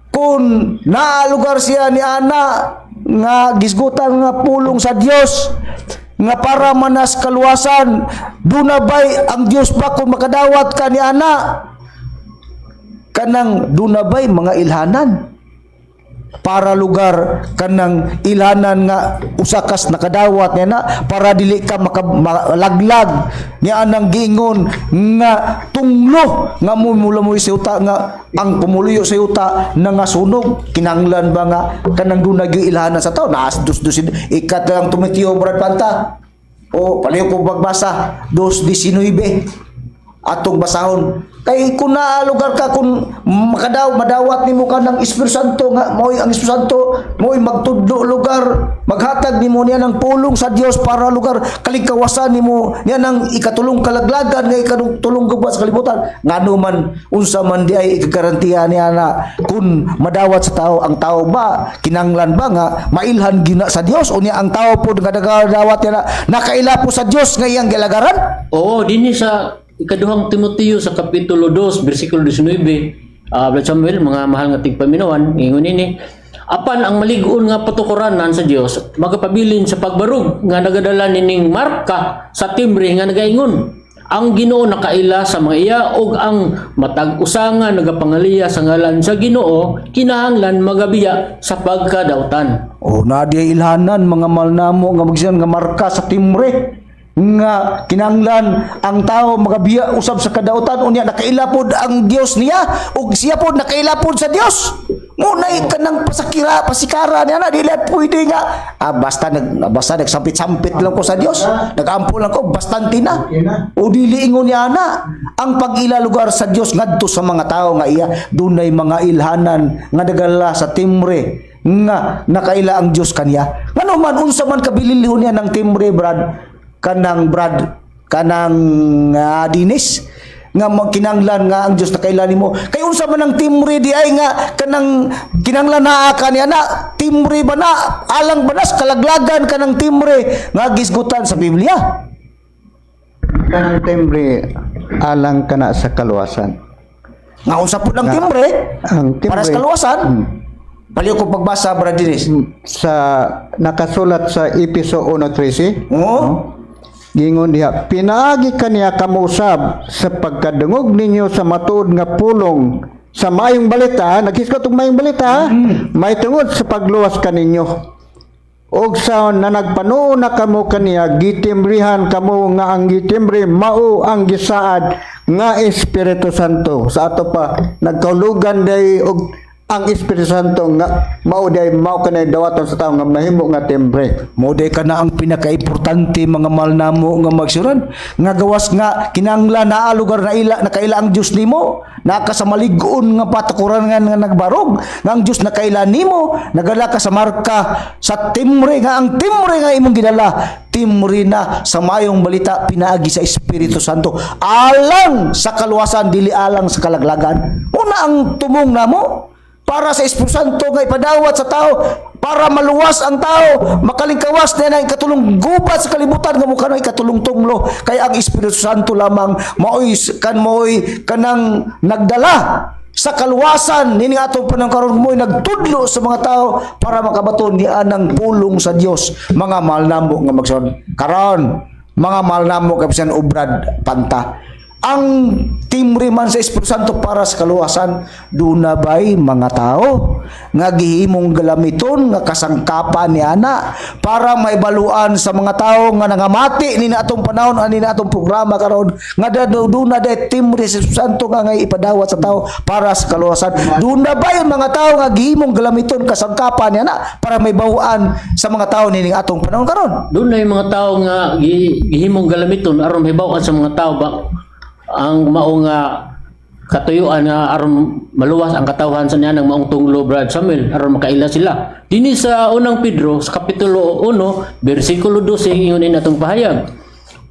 B: kung naa lugar siya ni ana nga gisgutan nga pulong sa Dios nga para manas kaluwasan, dunabay ang Dios ba kung makadawat ka ni ana kanang dunabay mga ilhanan para lugar kanang ilhanan nga usakas nakadawat niya na para dili ka makalaglag niya anang giingon nga tunglo nga mula mo sa uta nga ang pumuluyo sa uta na nga sunog. Kinanglan ba nga kanang dunag ilhanan sa tao naas dus-dusin ikat lang Timoteo, Brad Panta o palayo ko pagbasa 2:19 atong basahon. Kay kung lugar ka kung madawat nimo ka ng Espiritu Santo nga mo'y ang Espiritu Santo mo'y magtudlo lugar, maghatag nimo niya ng pulong sa Dios para lugar kaligkawasan nimo niya ng ikatulong kalaglagan nga ikatulong gubat sa kalibutan. Ngano man unsa man di ay ikagarantiya niya na kung madawat sa tao, ang tao ba kinanglan ba nga mailhan gina sa Dios o niya ang tao pod nga nagadawat niya na nakaila po sa Dios nga iyang gilagaran?
D: Oo, dinhi sa ikaduhang Timoteo sa Kapitulo 2, versikulo 19, Brad Samuel, mga mahal nga tigpaminawan, ingon ini, apan ang malig-on nga patukuranan sa Dios magapabilin sa pagbarug nga nagadala nining marka sa timbre nga nagaingon, ang Ginoo nakaila sa mga iya ug ang matag usangan nagapangaliya sa ngalan sa Ginoo kinahanglan magabiya sa pagkadautan.
B: O na di ilhanan, mga malnamo nga magsiyan nga marka sa timbre nga kinanglan ang tao magabiya usab sa kadautan unya nakailapod ang Dios niya ug siya pod nakailapod sa Dios. Munay kanang pasikara niya na dili pwede nga basta nagsampit-sampit lang ko sa Dios, nagampo lang ko bastante na. O dili ingon niya na ang pag-ila lugar sa Dios ngadto sa mga tao nga iya dunay mga ilhanan nga nagala sa timbre nga nakaila ang Dios kaniya. Ngano man unsa man kabililihon niya ng timbre, Brad Dennis, nga kinanglan nga ang Dios nakaila nimo. Kay unsa man ang timbre di ay nga kanang kinanglan naa ka niya na timbre ba na alang banas kalaglagan kanang timbre nga gisgutan sa Biblia.
C: Kanang timbre alang kana sa kaluwasan.
B: Nga unsa pud ang timbre?
C: Ang timbre
B: Para sa kaluwasan. Paliw ko pagbasa, Brad Dennis.
C: sa nakasulat sa Episo 1:13.
B: Oo.
C: Gingon diha, pinaagi kaniya kamusab sa pagkadungog ninyo sa matuod nga pulong sa mayong balita, nagkisgot og mayong balita, may tungod sa pagluwas kaninyo. Og sa nanagpanuo na kamo kaniya, gitimbrihan kamo nga ang gitimbre mao ang gisaad nga Espiritu Santo. Sa ato pa nagkaulugan day og ang Espiritu Santo nga mao kanay dawaton sa tawo nga mahimo nga timbre.
B: Moday ka na ang pinakaimportante mga mahal namo nga magsuran nga gawas nga kinanglan naa lugar na nakaila ang Dios nimo naka sa malig-on nga patakuran nga nagbarog nga ang Dios nakaila nimo nagala ka sa marka sa timbre nga ang timbre nga imong gidala timbre na sa mayong balita pinaagi sa Espiritu Santo alang sa kaluwasan dili alang sa kalaglagan. Una ang tumong namo para sa Espiritu Santo nga ipadawat sa tao para maluwas ang tao makalingkawas na ang katulong gubat sa kalibutan nga mukha na ikatulong tunglo kaya ang Espiritu Santo lamang maoy kanang nagdala sa kaluwasan nini atong panangkaron mo'y nagtudlo sa mga tao para makabaton ni anang pulong sa Dios mga mahal namo nga magsuon karon mga mahal namo kabisan ubrad panta ang timbre man sa Espiritu Santo para sa kaluwasan doon na ba'y mga tao nga gihimong galamiton nga kasangkapan ni ana para maibaluan sa mga tao nga nangamati ni atong panahon ani na atong programa karon nga doon na day timbre sa Espiritu Santo nga ipadawat sa tao para sa kaluwasan doon na ba'y mga tao nga gihimong galamiton kasangkapan ni ana para maibaluan sa mga tao ni atong panahon karon.
D: Doon na yung mga tao nga gihimong galamiton aron hibaw-an sa mga tao ba ang maong katuyuan nga aron maluwas ang katawhan sa niya ng maong tunglo Brad Samuel aron makaila sila. Dini sa unang Pedro sa kapitulo 1 bersikulo 12 ingon in atong pahayag.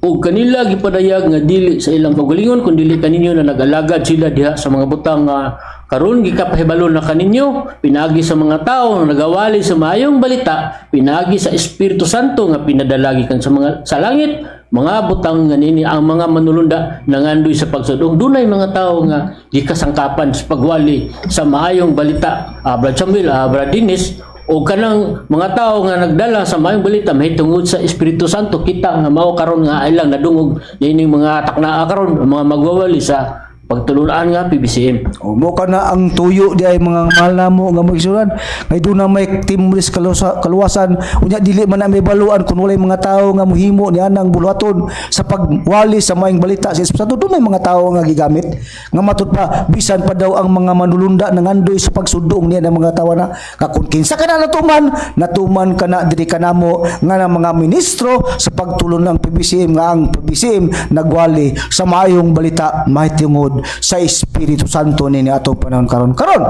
D: Ug kanila gipadayag nga dili sa ilang pagalingon kun dili kaninyo na nag-alagad sila diha sa mga butang nga karon gikapahibalo na kaninyo pinagi sa mga tao nga nagawali sa maayong balita pinagi sa Espiritu Santo nga pinadalagi kan sa langit mga butang nga nini ang mga manulunda nangandoy sa pagsudong dunay mga tao nga gikasangkapan sa pagwali sa maayong balita Brad Samuel Brad Dennis o kanang mga tao nga nagdala sa maayong balita mahitungod sa Espiritu Santo kita nga mao karon nga ilang nadungog nining mga taknaa karon mga magwawali sa pagtulunan nga PBCM.
B: O mo ka na ang tuyo di ay mga mahal namo nga magsuran. Ngay doon na may timres kaluwasan unya dili man na may baluan kun walay mga tao nga muhimo ni anang buluhaton sa pagwali sa maayong balita sa Espiritu Santo. Doon may mga tao nga gigamit nga matud pa bisan pa daw ang mga manulunda nangandoy sa pagsudong niya ng mga tao na kakun kinsa ka na natuman ka na diri kanamo nga ng mga ministro sa pagtulon ng PBCM nga ang PBCM nagwali sa maayong balita mahitungod sa Espiritu Santo ni atong panahon karon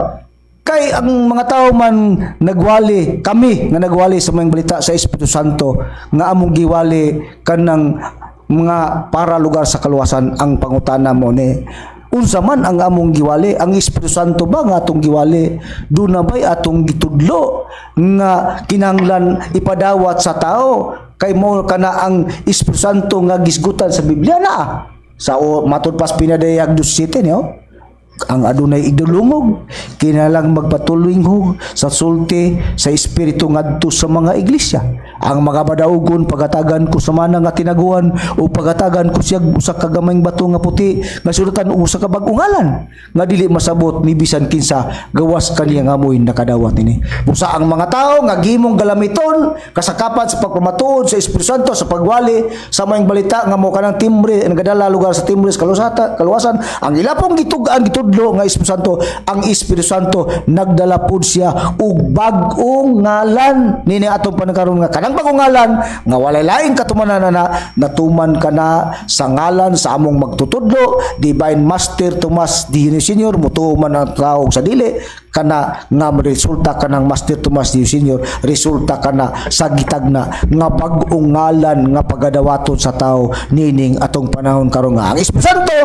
B: kay ang mga tao man nagwali kami nga nagwali sa mga balita sa Espiritu Santo nga among giwali kanang mga para lugar sa kaluwasan ang pangutana mo ni unsa man ang among giwali ang Espiritu Santo ba nga atong giwali do na bay atong gitudlo nga kinahanglan ipadawat sa tao kay mo kana ang Espiritu Santo nga gisgutan sa Biblia na sa matud pas pinadayag 2:7 niyo ang adunay igdulungog kinalang magpatulunghog sa sulti sa espiritu ngadto sa mga iglesia ang mga badaugon pagatagan ko sa mana nga tinaguan o pagatagan ko siya usa ka gamayng bato nga puti nga sulatan usa ka bag-ungalan nga dili masabot ni bisan kinsa gawas kaniya nga amoy nakadawat ini busa ang mga tao nga gihimong galamiton kasakapan sa pagpamatuod sa Espiritu Santo sa pagwali sa maayong balita nga mo kanang timbre nagadala lugar sa timbre sa kaluwasan ang ila pong gitugan gitud magtudlo nga Espiritu Santo, ang Espiritu Santo nagdala pud siya og bag-ong ngalan nini atong panakaron nga kanang bag-ong ngalan nga walay laing katumanan na natuman kana sa ngalan sa among magtutudlo Divine Master Tomas D. Senior mutuman ang tawag sa dili kana nga resulta kanang Master Tomas D. Senior resulta kana sa gitagna nga bag-ong ngalan nga pagadawaton sa tao nining atong panahon karon nga ang Espiritu Santo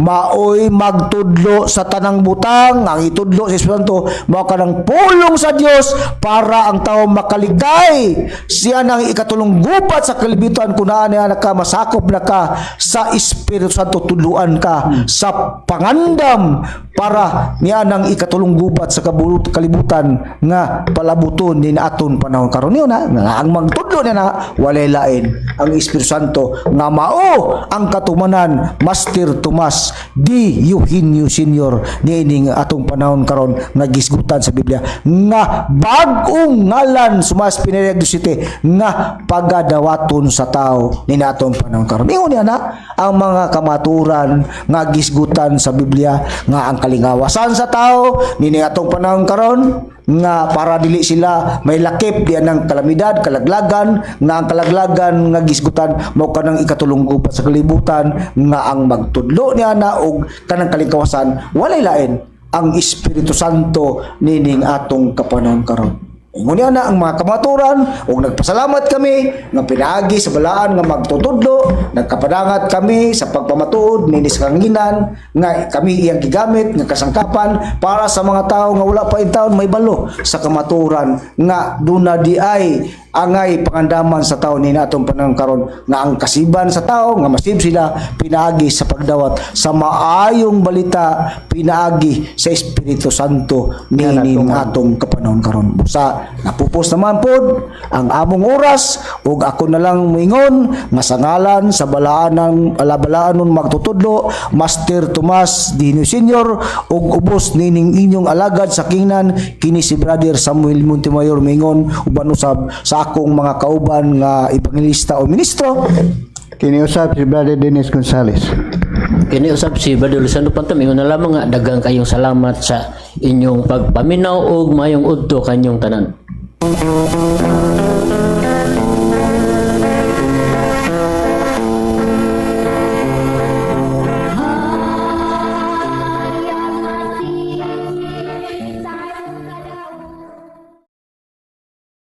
B: maoy magtudlo sa tanang butang. Ang itudlo sa Espiritu Santo mao kanang pulong sa Dios para ang tao makaligay. Siya nang ikatulong gubat sa kalibutan kung naan na ka masakop na ka sa Espiritu Santo, tudluan ka sa pangandam para niya nang ikatulong gubat sa kalibutan nga palabuton ni aton panahon karon niyo na nga ang magtudlo na walay lain ang Espiritu Santo nga mao ang katumanan Master Tomas D. Eugenio Senior niining atong panahon karon nga gisgutan sa Biblia nga bag-ong ngalan sumas pinireg City nga pagadawaton sa tao ni atong panahon karon. Ingon niya na ang mga kamaturan nga gisgutan sa Biblia nga ang kalingawasan sa tao nini atong panahon karon nga para dili sila may lakip diyan ng kalamidad, kalaglagan nga ang kalaglagan nga gisgutan mao kanang ikatulong gubat sa kalibutan nga ang magtudlo niya na og kanang kalingawasan walay lain ang Espiritu Santo nining atong kapanahon karon. Ngunit na ang mga kamaturan ug nagpasalamat kami nga pinaagi sa balaan nga magtutudlo, nagkapadangat kami sa pagpamatuod nini sa kanginan nga kami iyang gigamit nga kasangkapan para sa mga tawo nga wala pa taon may balo sa kamaturan nga duna di ay angay pangandaman sa tao ni natong panahon karon nga ang kasiban sa tao nga masib sila pinaagi sa pagdawat sa maayong balita pinaagi sa Espiritu Santo nining atong kapanahon karon. Busa napupos naman pod ang among oras ug ako na lang moingon nga sa ngalan sa balaanan alabalaanon magtutudlo Master Tomas D. Senior ug ubos nining inyong alagad sa kingnan kini si Brother Samuel Montemayor moingon uban usab sa akong mga kauban nga ebangelista o ministro.
C: Kiniusap si Brother Dennis Gonzales.
D: Kiniusap si Brother Luciano Pantam, ingon na lamang nga daghang kayong salamat sa inyong pagpaminaw ug mayong udto kanyong tanan.